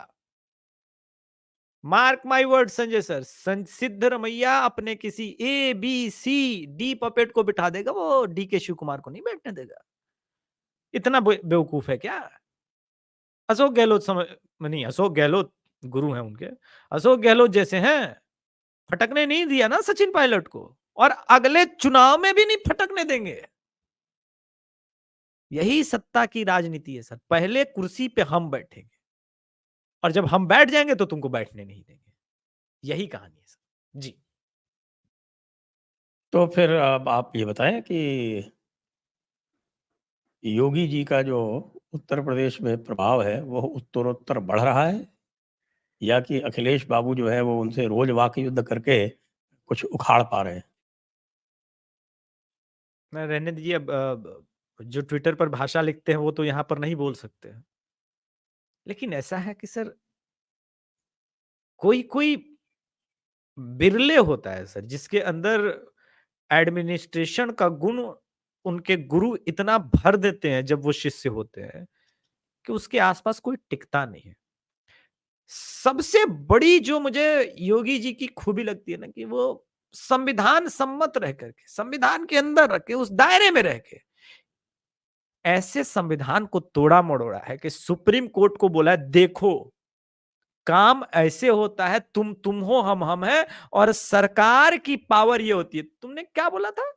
[SPEAKER 3] Mark my word Sanjay sir, Siddaramaiah अपने किसी A B C D puppet को बिठा देगा, वो डी के शिव कुमार को नहीं बैठने देगा। इतना बेवकूफ है क्या? अशोक गहलोत समझ नहीं, अशोक गहलोत गुरु हैं उनके, अशोक गहलोत जैसे हैं, फटकने नहीं दिया ना सचिन पायलट को, और अगले चुनाव में भी नहीं फटकने देंगे। यही सत्ता की राजनीति है सर। पहले कुर्सी पे हम बैठेंगे और जब हम बैठ जाएंगे तो तुमको बैठने नहीं देंगे। यही कहानी है सर। जी।
[SPEAKER 2] तो फिर अब आप ये बताएं कि योगी जी का जो उत्तर प्रदेश में प्रभाव है वो उत्तरोत्तर बढ़ रहा है, या कि अखिलेश बाबू जो है वो उनसे रोज वाक युद्ध करके कुछ उखाड़ पा रहे हैं?
[SPEAKER 3] मैं रहने दीजिए। अब जो ट्विटर पर भाषा लिखते हैं वो तो यहाँ पर नहीं बोल सकते हैं। लेकिन ऐसा है कि सर कोई कोई बिरले होता है सर जिसके अंदर एडमिनिस्ट्रेशन का गुण उनके गुरु इतना भर देते हैं जब वो शिष्य होते हैं कि उसके आसपास कोई टिकता नहीं है। सबसे बड़ी जो मुझे योगी जी की खूबी लगती है ना कि वो संविधान सम्मत रह करके संविधान के अंदर रह के उस दायरे में रह के ऐसे संविधान को तोड़ा मरोड़ा है कि सुप्रीम कोर्ट को बोला है देखो काम ऐसे होता है, तुम हो हम हैं और सरकार की पावर ये होती है। तुमने क्या बोला था?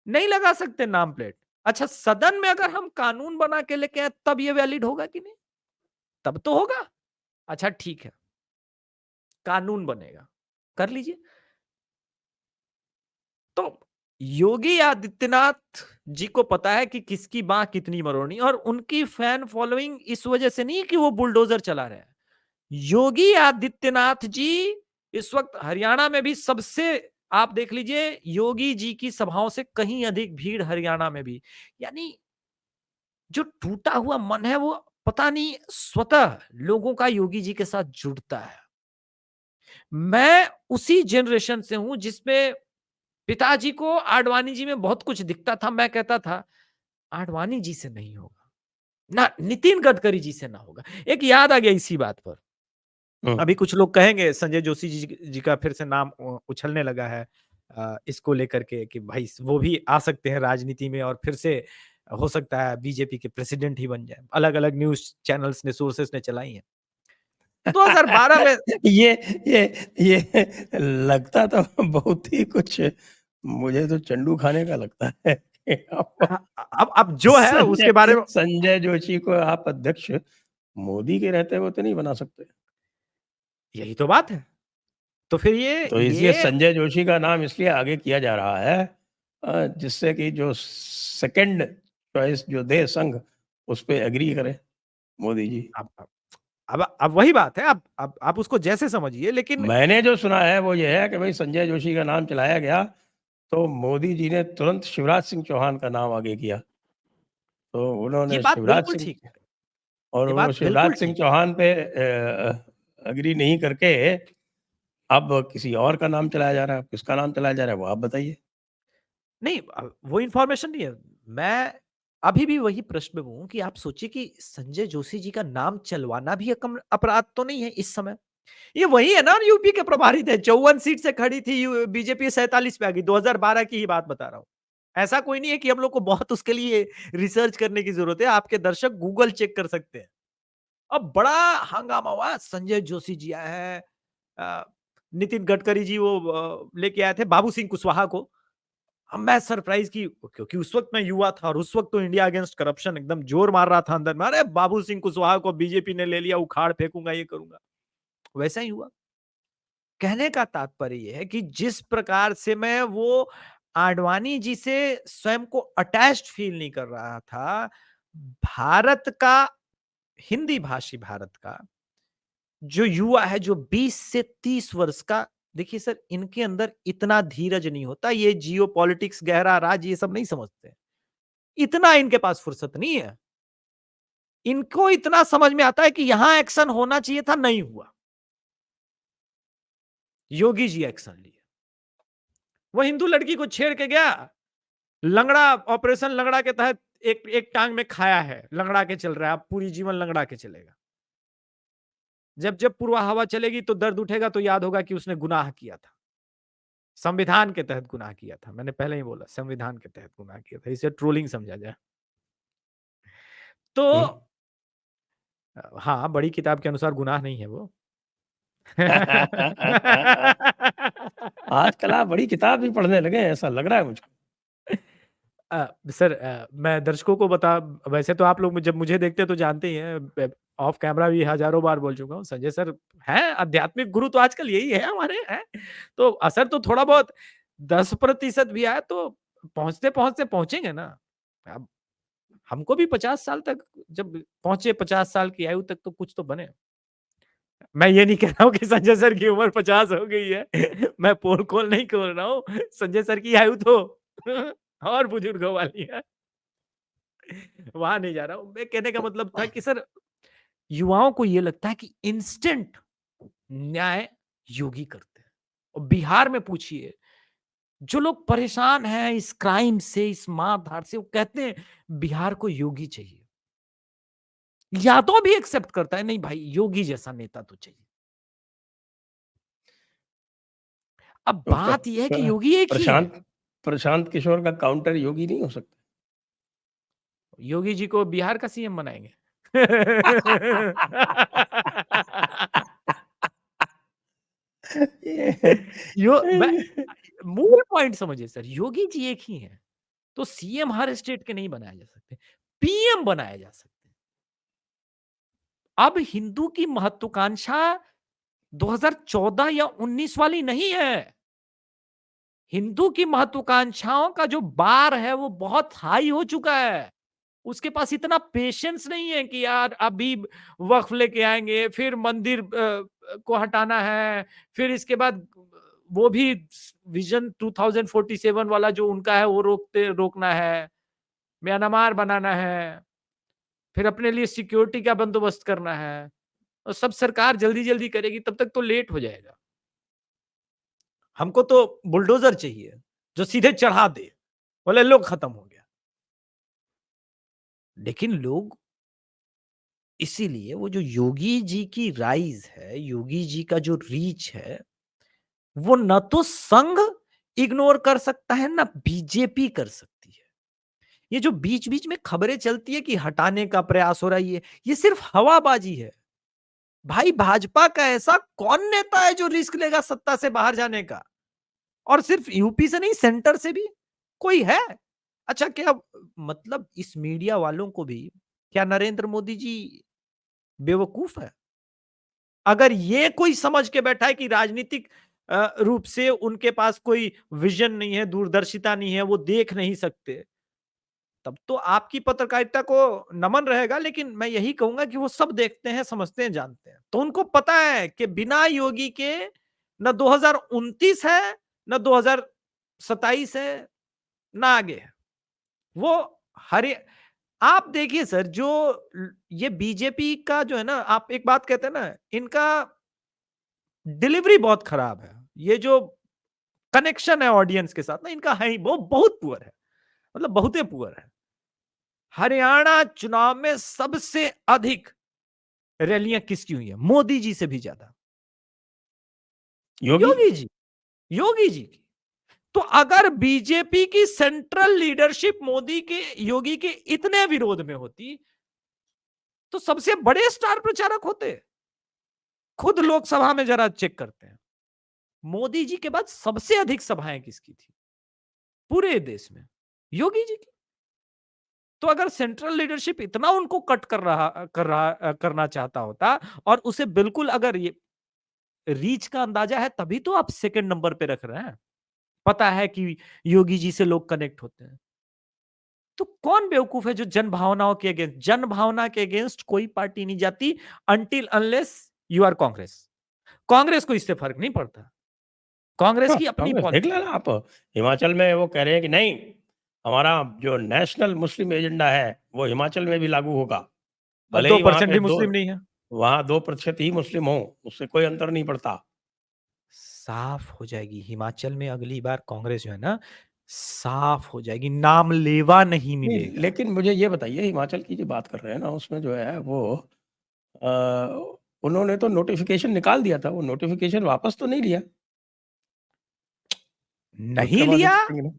[SPEAKER 3] नहीं लगा सकते नाम प्लेट। अच्छा सदन में अगर हम कानून बना के लेके आए तब ये वैलिड होगा कि नहीं? तब तो होगा। अच्छा ठीक है, कानून बनेगा, कर लीजिए। तो योगी आदित्यनाथ जी को पता है कि किसकी बांह कितनी मरोड़नी, और उनकी फैन फॉलोइंग इस वजह से नहीं कि वो बुलडोजर चला रहे हैं। योगी आदित्यनाथ जी इस वक्त हरियाणा में भी सबसे, आप देख लीजिए योगी जी की सभाओं से कहीं अधिक भीड़ हरियाणा में भी। यानी जो टूटा हुआ मन है वो पता नहीं स्वतः लोगों का योगी जी के साथ जुड़ता है। मैं उसी जनरेशन से हूं जिसमें पिताजी को आडवाणी जी में बहुत कुछ दिखता था। मैं कहता था आडवाणी जी से नहीं होगा ना, नितिन गडकरी जी से ना होगा। एक याद आ गया इसी बात पर।
[SPEAKER 2] हम्म।
[SPEAKER 3] अभी कुछ लोग कहेंगे संजय जोशी जी का फिर से नाम उछलने लगा है इसको लेकर के कि भाई वो भी आ सकते हैं राजनीति में और फिर से हो सकता है बीजेपी के प्रेसिडेंट ही बन जाए। अलग अलग न्यूज चैनल्स ने सोर्सेस ने चलाई हैं 2012 में।
[SPEAKER 2] ये ये ये लगता तो बहुत ही कुछ, मुझे तो चंडू खाने का लगता है कि आप
[SPEAKER 3] हाँ, अब जो है उसके बारे में
[SPEAKER 2] संजय जोशी को आप अध्यक्ष मोदी के रहते हुए तो नहीं बना सकते।
[SPEAKER 3] यही तो बात है। तो फिर ये
[SPEAKER 2] तो इसलिए संजय जोशी का नाम इसलिए आगे किया जा रहा है जिससे कि जो सेकंड चॉइस जो दे संघ उस पे एग्री करे मोदी जी।
[SPEAKER 3] अब वही बात है। अब आप उसको जैसे समझिए, लेकिन
[SPEAKER 2] मैंने जो सुना है वो ये है कि भाई संजय जोशी का नाम चलाया गया तो मोदी जी ने तुरंत शिवराज सिंह चौहान का नाम आगे किया, तो
[SPEAKER 3] ये
[SPEAKER 2] उन्होंने
[SPEAKER 3] बात
[SPEAKER 2] शिवराज
[SPEAKER 3] बिल्कुल
[SPEAKER 2] सिंह,
[SPEAKER 3] ठीक है।
[SPEAKER 2] और
[SPEAKER 3] ये
[SPEAKER 2] वो
[SPEAKER 3] बात बिल्कुल
[SPEAKER 2] शिवराज सिंह
[SPEAKER 3] ठीक है।
[SPEAKER 2] चौहान पे एग्री नहीं करके अब किसी और का नाम चलाया जा रहा है। किसका नाम चलाया जा रहा है वो आप बताइए।
[SPEAKER 3] नहीं वो इंफॉर्मेशन नहीं है। मैं अभी भी वही प्रश्न में हूं कि आप सोचिए कि संजय जोशी जी का नाम चलवाना भी अपराध तो नहीं है इस समय। ये वही है ना यूपी के प्रभारी थे, 54 सीट से खड़ी थी बीजेपी 47 पे आ गई। 2012 की ही बात बता रहा हूं। ऐसा कोई नहीं है कि हम लोग को बहुत उसके लिए रिसर्च करने की जरूरत है। आपके दर्शक गूगल चेक कर सकते हैं। अब बड़ा हंगामा हुआ, संजय जोशी जी आए हैं, नितिन गडकरी जी वो लेके आए थे बाबू सिंह कुशवाहा को। अब मैं सरप्राइज की क्योंकि उस वक्त मैं युवा था और उस वक्त तो इंडिया अगेंस्ट करप्शन एकदम जोर मार रहा था अंदर में। अरे बाबू सिंह कुशवाहा को बीजेपी ने ले लिया, उखाड़ फेंकूंगा, ये करूंगा। वैसा ही हुआ। कहने का तात्पर्य यह है कि जिस प्रकार से मैं वो आडवाणी जी से स्वयं को अटैच्ड फील नहीं कर रहा था, भारत का, हिंदी भाषी भारत का जो युवा है, जो 20 से 30 वर्ष का, देखिए सर इनके अंदर इतना धीरज नहीं होता। ये जियो पॉलिटिक्स, गहरा राज, ये सब नहीं समझते। इतना इनके पास फुर्सत नहीं है। इनको इतना समझ में आता है कि यहां एक्शन होना चाहिए था, नहीं हुआ। योगी जी एक्शन लिए। वो हिंदू लड़की को छेड़ के गया, लंगड़ा, ऑपरेशन लंगड़ा के तहत एक एक टांग में खाया है, लंगड़ा के चल रहा है, अब पूरी जीवन लंगड़ा के चलेगा। जब जब पूर्वा हवा चलेगी तो दर्द उठेगा तो याद होगा कि उसने गुनाह किया था, संविधान के तहत गुनाह किया था। मैंने पहले ही बोला संविधान के तहत गुनाह किया था, इसे ट्रोलिंग समझा जाए तो।
[SPEAKER 2] हम्म।
[SPEAKER 3] हाँ, बड़ी किताब के अनुसार गुनाह नहीं है वो।
[SPEAKER 2] आजकल आप बड़ी किताब भी पढ़ने लगे हैं, ऐसा लग रहा है मुझको।
[SPEAKER 3] सर, मैं दर्शकों को बता वैसे तो आप लोग जब मुझे देखते हैं तो जानते ही हैं, ऑफ कैमरा भी हजारों बार बोल चुका हूँ, संजय सर हैं आध्यात्मिक गुरु, तो आजकल यही है हमारे हैं। तो असर तो थोड़ा बहुत 10% भी आया तो पहुंचते पहुंचते पहुंचेंगे ना। अब हमको भी 50 साल तक जब पहुंचे, 50 साल की आयु तक तो कुछ तो बने। मैं ये नहीं कह रहा हूँ कि संजय सर की उम्र 50 हो गई है। मैं पोल खोल नहीं खोल रहा हूँ। संजय सर की आयु तो और बुजुर्गों वाली है। वहां नहीं जा रहा हूँ। मैं कहने का मतलब था कि सर, युवाओं को ये लगता है कि इंस्टेंट न्याय योगी करते हैं। और बिहार में पूछिए, जो लोग परेशान हैं इस क्राइम से, इस मारधाड़ से, वो कहते हैं बिहार को योगी चाहिए। यादव भी एक्सेप्ट करता है, नहीं भाई योगी जैसा नेता तो चाहिए। अब
[SPEAKER 2] तो
[SPEAKER 3] बात यह है कि योगी एक ही है।
[SPEAKER 2] प्रशांत प्रशांत किशोर का काउंटर योगी नहीं हो सकता?
[SPEAKER 3] योगी जी को बिहार का सीएम बनाएंगे। यो मैं मूल पॉइंट समझिए सर, योगी जी एक ही हैं। तो सीएम हर स्टेट के नहीं बनाए जा सकते, पीएम बनाए जा सकते हैं। अब हिंदू की महत्वाकांक्षा 2014 या 19 वाली नहीं है। हिंदू की महत्वाकांक्षाओं का जो बार है वो बहुत हाई हो चुका है। उसके पास इतना पेशेंस नहीं है कि यार अभी वक्फ लेके आएंगे, फिर मंदिर को हटाना है, फिर इसके बाद वो भी विजन 2047 वाला जो उनका है वो रोकना है, म्यांमार बनाना है, फिर अपने लिए सिक्योरिटी का बंदोबस्त करना है। और सब सरकार जल्दी जल्दी करेगी, तब तक तो लेट हो जाएगा। हमको तो बुलडोजर चाहिए जो सीधे चढ़ा दे, बोले लो खत्म हो गया। लेकिन लोग इसीलिए वो जो योगी जी की राइज है, योगी जी का जो रीच है, वो न तो संघ इग्नोर कर सकता है ना बीजेपी कर सकती है। ये जो बीच बीच में खबरें चलती है कि हटाने का प्रयास हो रहा है, ये सिर्फ हवाबाजी है। भाई भाजपा का ऐसा कौन नेता है जो रिस्क लेगा सत्ता से बाहर जाने का? और सिर्फ यूपी से नहीं, सेंटर से भी कोई है? अच्छा, क्या मतलब इस मीडिया वालों को भी, क्या नरेंद्र मोदी जी बेवकूफ है? अगर ये कोई समझ के बैठा है कि राजनीतिक रूप से उनके पास कोई विजन नहीं है, दूरदर्शिता नहीं है, वो देख नहीं सकते, तब तो आपकी पत्रकारिता को नमन रहेगा। लेकिन मैं यही कहूंगा कि वो सब देखते हैं, समझते हैं, जानते हैं। तो उनको पता है कि बिना योगी के न 2029 है, न 2027 है, ना आगे है। वो हरे आप देखिए सर, जो ये बीजेपी का जो है ना, आप एक बात कहते हैं ना, इनका डिलीवरी बहुत खराब है। ये जो कनेक्शन है ऑडियंस के साथ ना, इनका है ही वो बहुत पुअर है, मतलब बहुत ही पुअर है। हरियाणा चुनाव में सबसे अधिक रैलियां किसकी हुई है? मोदी जी से भी ज्यादा
[SPEAKER 2] योगी?
[SPEAKER 3] योगी जी, योगी जी की। तो अगर बीजेपी की सेंट्रल लीडरशिप मोदी के, योगी के इतने विरोध में होती, तो सबसे बड़े स्टार प्रचारक होते। खुद लोकसभा में जरा चेक करते हैं, मोदी जी के बाद सबसे अधिक सभाएं किसकी थी पूरे देश में? योगी जी की। तो अगर सेंट्रल लीडरशिप इतना उनको कट करना चाहता होता, और उसे बिल्कुल अगर ये रीच का अंदाजा है, तभी तो आप सेकंड नंबर पे रख रहे हैं। पता है कि योगी जी से लोग कनेक्ट होते हैं। तो कौन बेवकूफ है जो जन भावनाओं के अगेंस्ट, जन भावना के अगेंस्ट कोई पार्टी नहीं जाती until unless you are Congress. Congress को इससे फर्क नहीं पड़ता। कांग्रेस
[SPEAKER 2] हाँ,
[SPEAKER 3] की अपनी
[SPEAKER 2] कांग्रेस देख
[SPEAKER 3] पॉलिटिक्स।
[SPEAKER 2] लेना आप। हिमाचल में वो कह रहे हैं कि नहीं, हमारा जो नेशनल मुस्लिम एजेंडा है वो हिमाचल में भी लागू होगा, भले
[SPEAKER 3] दो
[SPEAKER 2] ही वहाँ
[SPEAKER 3] परसेंट
[SPEAKER 2] के
[SPEAKER 3] भी मुस्लिम नहीं है।
[SPEAKER 2] 2% ही मुस्लिम हो, उससे कोई अंतर नहीं पड़ता।
[SPEAKER 3] साफ हो जाएगी हिमाचल में अगली बार कांग्रेस, जो है ना, साफ हो जाएगी, नाम लेवा नहीं
[SPEAKER 2] नहीं,
[SPEAKER 3] मिलेगा।
[SPEAKER 2] लेकिन मुझे ये बताइए, हिमाचल की जो बात कर रहे हैं ना, उसमें जो है वो उन्होंने तो नोटिफिकेशन निकाल दिया था, वो नोटिफिकेशन वापस तो नहीं लिया?
[SPEAKER 3] नहीं
[SPEAKER 2] विक्रमादित्य
[SPEAKER 3] लिया,
[SPEAKER 2] सिंह ने।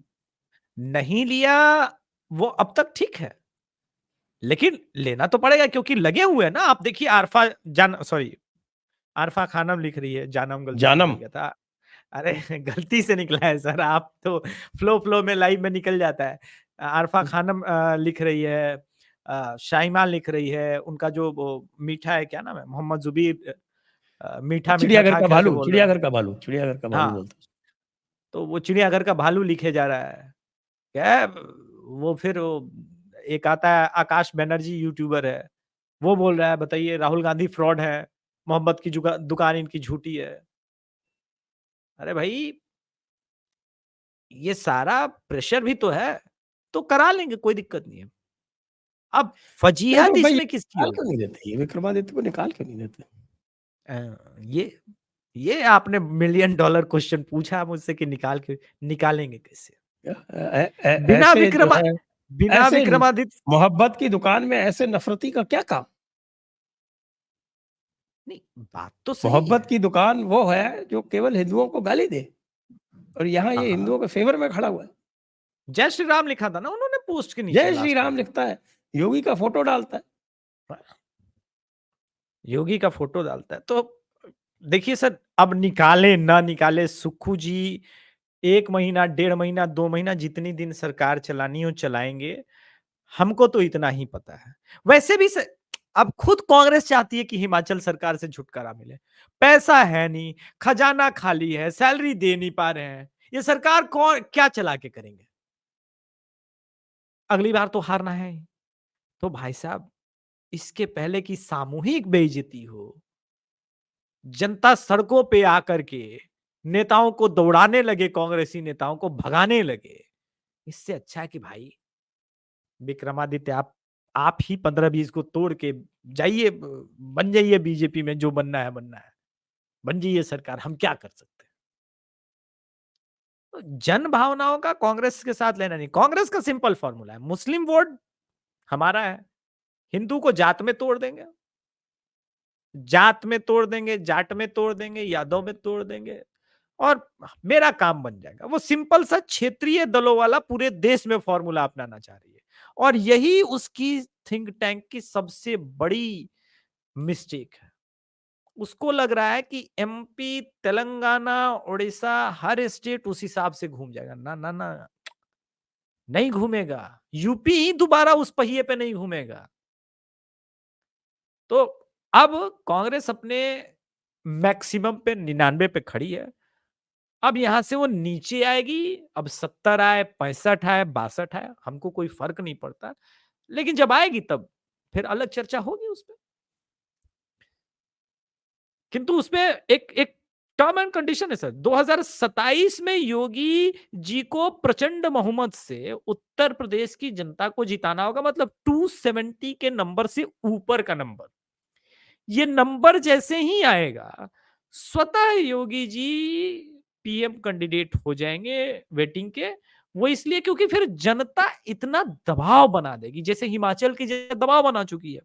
[SPEAKER 3] नहीं लिया, वो अब तक ठीक है। लेकिन लेना तो पड़ेगा क्योंकि लगे हुए हैं ना। आप देखिए, आरफा जान, सॉरी, आरफा खानम लिख रही है, जानम गलती से
[SPEAKER 2] जानम।
[SPEAKER 3] निकल गया था। अरे गलती से निकला है सर, आप तो फ्लो में लाइव में निकल जाता है। आरफा खानम लिख रही है, शाइमा लिख रही है, उनका जो वो मीठा है, क्या नाम है, मोहम्मद जुबीर, मीठा मीठा
[SPEAKER 2] चिड़ियाघर
[SPEAKER 3] खा
[SPEAKER 2] का
[SPEAKER 3] करके
[SPEAKER 2] भालू,
[SPEAKER 3] बोल रहा है।
[SPEAKER 2] चिड़ियाघर का भालू, चिड़ियाघर का भालू
[SPEAKER 3] हाँ,
[SPEAKER 2] बोलते हैं।
[SPEAKER 3] तो वो चिड़ियाघर का भालू लिखे जा रहा है। क्या है, वो फिर वो एक आता है आकाश बनर्जी, यूट्यूबर है, वो बोल रहा है बताइए राहुल गांधी फ्रॉड है, मोहब्बत की दुकान इनकी झूठी है। अरे भाई, ये सारा प्रेशर भी तो है, तो करा लेंगे, कोई दिक्कत नहीं है। अब
[SPEAKER 2] नहीं तो
[SPEAKER 3] फजीहत
[SPEAKER 2] भाई,
[SPEAKER 3] इसमें किसकी
[SPEAKER 2] निकाल क्यों
[SPEAKER 3] होगी?
[SPEAKER 2] नहीं देते, ये विक्रमादित्य को निकाल क्यों नहीं देते?
[SPEAKER 3] ये आपने मिलियन डॉलर क्वेश्चन पूछा मुझसे कि निकालेंगे कैसे? बिना
[SPEAKER 2] ऐसे जो
[SPEAKER 3] विक्रमा
[SPEAKER 2] है,
[SPEAKER 3] बिना
[SPEAKER 2] ऐसे
[SPEAKER 3] विक्रमादित्य
[SPEAKER 2] मोहब्बत की दुकान में ऐसे नफरती का क्या काम?
[SPEAKER 3] नहीं, बात तो सही
[SPEAKER 2] मोहब्बत
[SPEAKER 3] है।
[SPEAKER 2] की दुकान वो है जो केवल हिंदुओं को गाली दे, और यहाँ
[SPEAKER 3] हाँ,
[SPEAKER 2] ये
[SPEAKER 3] हाँ।
[SPEAKER 2] हिंदुओं के फेवर में खड़ा हुआ है।
[SPEAKER 3] जय श्री राम लिखा था ना उन्होंने पोस्ट के नीचे
[SPEAKER 2] जय श्री
[SPEAKER 3] लास्ट में।
[SPEAKER 2] राम लिखता है, योगी का फोटो डालता है।
[SPEAKER 3] योगी का फोटो डालता है। तो देखिए सर, अब निकाले ना निकाले, सुक्खू जी 1 महीना, 1.5 महीना, 2 महीना, जितनी दिन सरकार चलानी हो चलाएँगे। हमको तो इतना ही पता है। वैसे भी अब खुद कांग्रेस चाहती है कि हिमाचल सरकार से छुटकारा मिले। पैसा है नहीं, खजाना खाली है, सैलरी दे नहीं पा रहे हैं। ये सरकार कौन क्या चला के करेंगे? अगली बार तो हारना है ही। तो भाई साहब, इसके पहले कि सामूहिक बेइज्जती हो, जनता सड़कों पे आकर के नेताओं को दौड़ाने लगे, कांग्रेसी नेताओं को भगाने लगे, इससे अच्छा है कि भाई विक्रमादित्य आप ही 15-20 को तोड़ के जाइए, बन जाइए बीजेपी में, जो बनना है बनना है, बन जाइए सरकार, हम क्या कर सकते हैं? तो जन भावनाओं का कांग्रेस के साथ लेना नहीं। कांग्रेस का सिंपल फॉर्मूला है, मुस्लिम वोट हमारा है, हिंदू को जात में तोड़ देंगे, जात में तोड़ देंगे, जाट में तोड़ देंगे, यादव में तोड़ देंगे, और मेरा काम बन जाएगा। वो सिंपल सा क्षेत्रीय दलों वाला पूरे देश में फॉर्मूला अपनाना चाह रही है, और यही उसकी थिंक टैंक की सबसे बड़ी मिस्टेक है। उसको लग रहा है कि एमपी, तेलंगाना, उड़ीसा, हर स्टेट उस हिसाब से घूम जाएगा। ना ना ना, नहीं घूमेगा। यूपी ही दोबारा उस पहिए पे नहीं घूमेगा। तो अब कांग्रेस अपने मैक्सिमम पे 99 पे खड़ी है। अब यहां से वो नीचे आएगी, अब 70 आए, 65 आए, 62 आए, हमको कोई फर्क नहीं पड़ता। लेकिन जब आएगी तब फिर अलग चर्चा होगी उस पे। किंतु उसपे एक एक टर्म एंड कंडीशन है सर। 2027 में योगी जी को प्रचंड बहुमत से उत्तर प्रदेश की जनता को जिताना होगा, मतलब 270 के नंबर से ऊपर का नंबर। ये नंबर जैसे ही आएगा, स्वतः योगी जी पीएम कैंडिडेट हो जाएंगे वेटिंग के। वो इसलिए क्योंकि फिर जनता इतना दबाव बना देगी, जैसे हिमाचल की जनता दबाव बना चुकी है।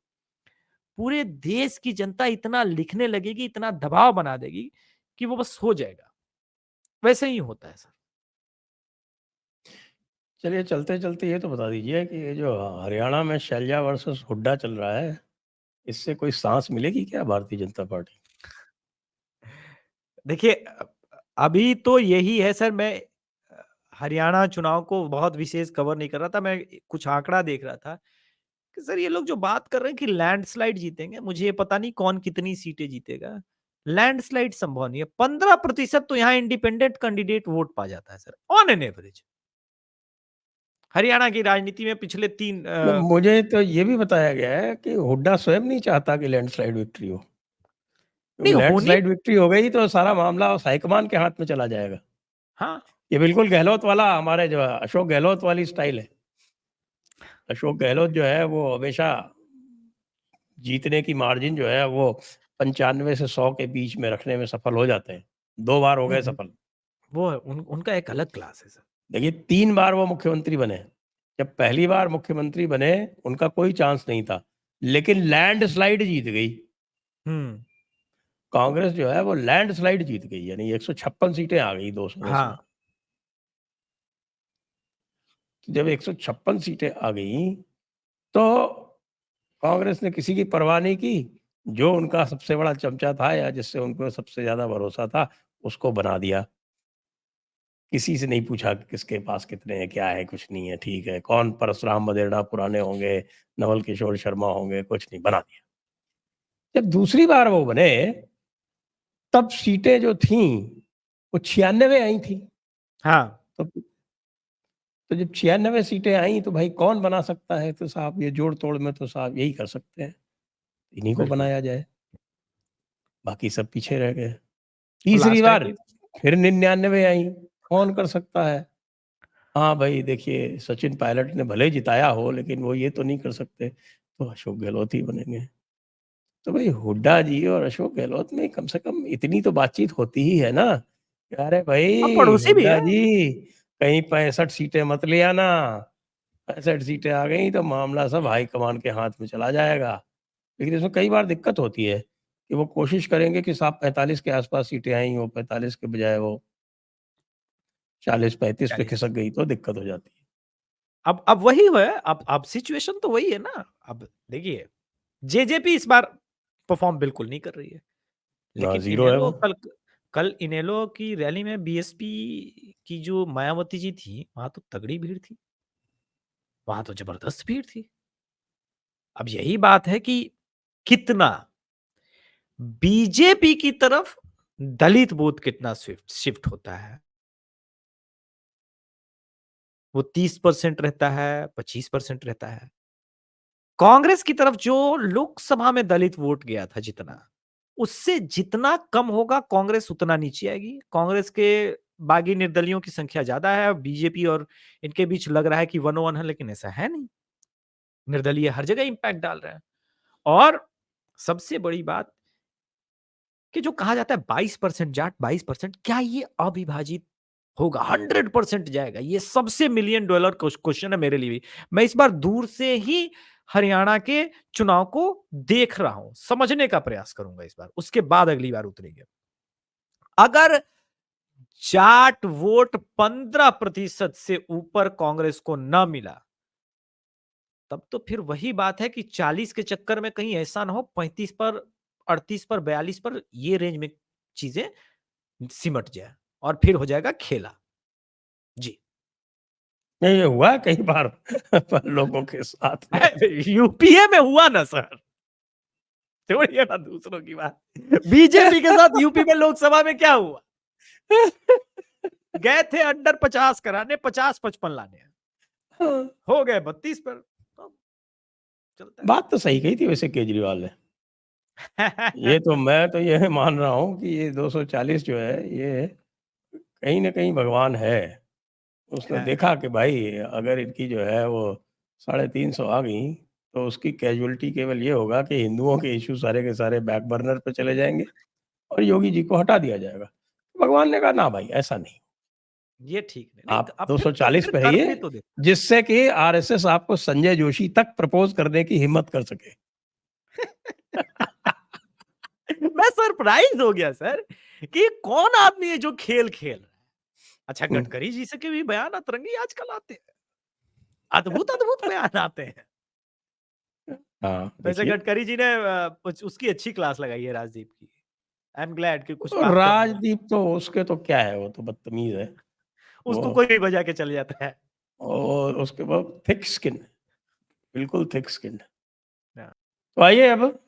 [SPEAKER 3] पूरे देश की जनता इतना लिखने लगेगी, इतना दबाव बना देगी कि वो बस हो जाएगा। वैसे ही होता है सर।
[SPEAKER 2] चलिए, चलते-चलते ये तो बता दीजिए कि ये जो हरियाणा में शैलजा वर्सेस हुड्डा चल रहा है, इससे कोई साँस मिलेगी क्या भारतीय जनता पार्टी?
[SPEAKER 3] देखिए, अभी तो यही है सर। मैं हरियाणा चुनाव को बहुत विशेष कवर नहीं कर रहा था। मैं कुछ आंकड़ा देख रहा था कि सर ये लोग जो बात कर रहे हैं कि लैंडस्लाइड जीतेंगे, मुझे ये पता नहीं कौन कितनी सीटें जीतेगा। लैंडस्लाइड संभव नहीं है। 15% तो यहाँ इंडिपेंडेंट कैंडिडेट वोट पा जाता है sir, on an average. Haryana की राजनीति में पिछले 3
[SPEAKER 2] मुझे तो ये भी बताया गया है कि हुड्डा स्वयं नहीं चाहता कि लैंडस्लाइड विक्ट्री हो। क्योंकि
[SPEAKER 3] नहीं होनी।
[SPEAKER 2] लैंडस्लाइड विक्ट्री हो गई तो सारा मामला उस हाईकमान के हाथ में चला जाएगा।
[SPEAKER 3] हाँ,
[SPEAKER 2] ये बिल्कुल गहलोत वाला, हमारे जो अशोक गहलोत वाली स्टाइल है। अशोक गहलोत जो है वो हमेशा जीतने की मार्जिन जो है वो 95 से 100 के बीच में रखने में सफल हो जाते हैं। 2 बार हो
[SPEAKER 3] नहीं
[SPEAKER 2] गए सफल।
[SPEAKER 3] वो उनका एक अलग क्लास है सर।
[SPEAKER 2] देखिए 3 बार वो मुख्यमंत्री बने। जब पहली बार मुख्यमंत्री बने उनका कोई चांस नहीं था, लेकिन लैंडस्लाइड जीत गई।
[SPEAKER 3] हम्म।
[SPEAKER 2] कांग्रेस जो है वो लैंडस्लाइड जीत गई, यानी 156 सीटें आ गई 210 में।
[SPEAKER 3] हाँ।
[SPEAKER 2] जब 156 सीटें आ गई तो कांग्रेस ने किसी की परवाह नहीं की, जो उनका सबसे बड़ा चमचा था या जिससे उनको सबसे ज़्यादा भरोसा था, उसको बना दिया। किसी से नहीं पूछा कि किसके पास कितने हैं, क्या है, कुछ नहीं है, ठीक है। कौन परशुराम मदेरणा पुराने होंगे, नवल किशोर शर्मा होंगे, कुछ नहीं, बना दिया। जब दूसरी बार वो बने, तब सीटें जो थीं, वो 96 आई थी।
[SPEAKER 3] हाँ,
[SPEAKER 2] तो जब 96 सीटें आई तो भाई कौन बना सकता है? तो साहब ये जोड़-तोड़ में तो साहब यही कर सकते हैं, इन्हीं को
[SPEAKER 3] बिल्कुल।
[SPEAKER 2] बनाया जाए, बाकी सब पीछे रह गए।
[SPEAKER 3] और
[SPEAKER 2] तीसरी
[SPEAKER 3] लास्ट टाइम
[SPEAKER 2] बार
[SPEAKER 3] भी
[SPEAKER 2] फिर 99 आई, कौन कर सकता है? हाँ भाई देखिए, सचिन पायलट ने भले ही जिताया हो, लेकिन वो ये तो नहीं कर सकते, तो अशोक गहलोत ही बनेंगे। तो भाई हुड्डा जी और अशोक गहलोत में कम से कम इतनी तो बातचीत होती ही है ना, कि अरे
[SPEAKER 3] अब
[SPEAKER 2] भाई
[SPEAKER 3] पड़ोसी भी
[SPEAKER 2] हुड्डा
[SPEAKER 3] है।
[SPEAKER 2] जी, कहीं 65 सीटें मत ले आना, 65 सीटें आ गई तो मामला सब हाईकमान के हाथ में चला जाएगा। लेकिन इसमें कई बार दिक्कत होती है, कि वो कोशिश करेंगे कि साहब 45 के आस-पास सीटें आई हों, 45 के बजाय वो 40-35 पे
[SPEAKER 3] 40
[SPEAKER 2] खिसक गई तो दिक्कत हो जाती है।
[SPEAKER 3] अब वही है, अब सिचुएशन तो वही है ना। अब देखिए, जेजेपी इस बार परफॉर्म बिल्कुल नहीं कर रही है।
[SPEAKER 2] हाँ,
[SPEAKER 3] लेकिन
[SPEAKER 2] ज़ीरो है
[SPEAKER 3] इनेलो
[SPEAKER 2] वो।
[SPEAKER 3] कल इनेलो की रैली में बीएसपी की जो मायावती जी थी, वहां तो तगड़ी भीड़ थी, वहां तो जबरदस्त भीड़ थी। अब यही बात है कि कितना बीजेपी की तरफ दलित वोट कितना शिफ्ट शिफ्ट होता है। वो 30% रहता है, 25% रहता है। कांग्रेस की तरफ जो लोकसभा में दलित वोट गया था जितना, उससे जितना कम होगा कांग्रेस उतना नीचे आएगी। कांग्रेस के बागी निर्दलियों की संख्या ज्यादा है, बीजेपी और इनके बीच लग रहा है कि 1-1 है, लेकिन ऐसा है नहीं। निर्दलीय हर जगह इंपैक्ट डाल रहे हैं। और सबसे बड़ी बात कि जो कहा जाता है 22% जाट 22%, क्या ये अविभाजित होगा? 100% जाएगा? ये सबसे मिलियन डॉलर क्वेश्चन है मेरे लिए भी। मैं इस बार दूर से ही हरियाणा के चुनाव को देख रहा हूं, समझने का प्रयास करूंगा इस बार, उसके बाद अगली बार उतरेंगे। अगर जाट वोट 15% से ऊपर कांग्रेस को न मिला, तब तो फिर वही बात है कि 40 के चक्कर में कहीं ऐसा ना हो 35 पर, 38 पर, 42 पर, ये रेंज में चीजें सिमट जाए और फिर हो जाएगा खेला। जी।
[SPEAKER 2] नहीं, ये हुआ है कई बार पर लोगों के साथ में।
[SPEAKER 3] यूपीए में हुआ ना सर, छोड़िए ना दूसरों की बात। बीजेपी के साथ यूपी में लोकसभा में क्या हुआ? गए थे अंडर 50 कराने, 50-55 लाने,
[SPEAKER 2] हाँ,
[SPEAKER 3] हो गए 32 पर। तो चलता
[SPEAKER 2] बात तो सही कही थी वैसे केजरीवाल ने।
[SPEAKER 3] है।
[SPEAKER 2] ये तो मैं तो ये मान रहा हूँ कि ये 240 जो है, ये कहीं न कहीं भगवान है। उसने देखा कि भाई अगर इनकी जो है वो 350 आ गई, तो उसकी कैज़ुअल्टी केवल ये होगा कि हिंदुओं के इश्यू सारे के सारे बैक बर्नर पे चले जाएँगे और योगी जी को हटा दिया जाएगा। भगवान ने कहा ना भाई ऐसा नहीं,
[SPEAKER 3] ये ठीक नहीं, नहीं
[SPEAKER 2] आप
[SPEAKER 3] अब
[SPEAKER 2] 240
[SPEAKER 3] फिर
[SPEAKER 2] पे
[SPEAKER 3] कर
[SPEAKER 2] रहिए,
[SPEAKER 3] भी तो दे।
[SPEAKER 2] जिससे कि आरएसएस आपको संजय जोशी तक प्रपोज़ करने की हिम्मत कर सके।
[SPEAKER 3] मैं सरप्राइज हो गया सर कि कौन आदमी है जो खेल खेल रहा है। अच्छा,
[SPEAKER 2] हुँ,
[SPEAKER 3] गडकरी जी से के भी बयान अतरंगी आजकल आते हैं, अद्भुत अद्भुत बयान आते हैं।
[SPEAKER 2] हाँ,
[SPEAKER 3] वैसे
[SPEAKER 2] देखिए।
[SPEAKER 3] गडकरी जी ने उसकी अच्छी क्लास लगाई है राजदीप की। आई एम ग्लैड कि कुछ
[SPEAKER 2] और
[SPEAKER 3] बात कम हुआ।
[SPEAKER 2] राजदीप तो उसके तो क्या है, वो तो बदतमीज़ है।
[SPEAKER 3] उसको
[SPEAKER 2] वो
[SPEAKER 3] कोई भी बजा के चले जाता है।
[SPEAKER 2] और उसके बाद थिक स्किन, बिल्कुल थिक स्किन।
[SPEAKER 3] हाँ।
[SPEAKER 2] तो आइए अब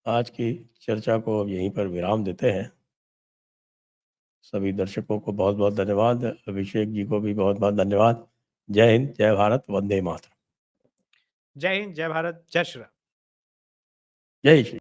[SPEAKER 2] आज की चर्चा को अब यहीं पर विराम देते हैं। सभी दर्शकों को बहुत-बहुत धन्यवाद। अभिषेक जी को भी बहुत-बहुत धन्यवाद। जय हिंद, जय भारत, वंदे मातरम।
[SPEAKER 3] जय हिंद, जय भारत, जय श्री राम।
[SPEAKER 2] जय श्री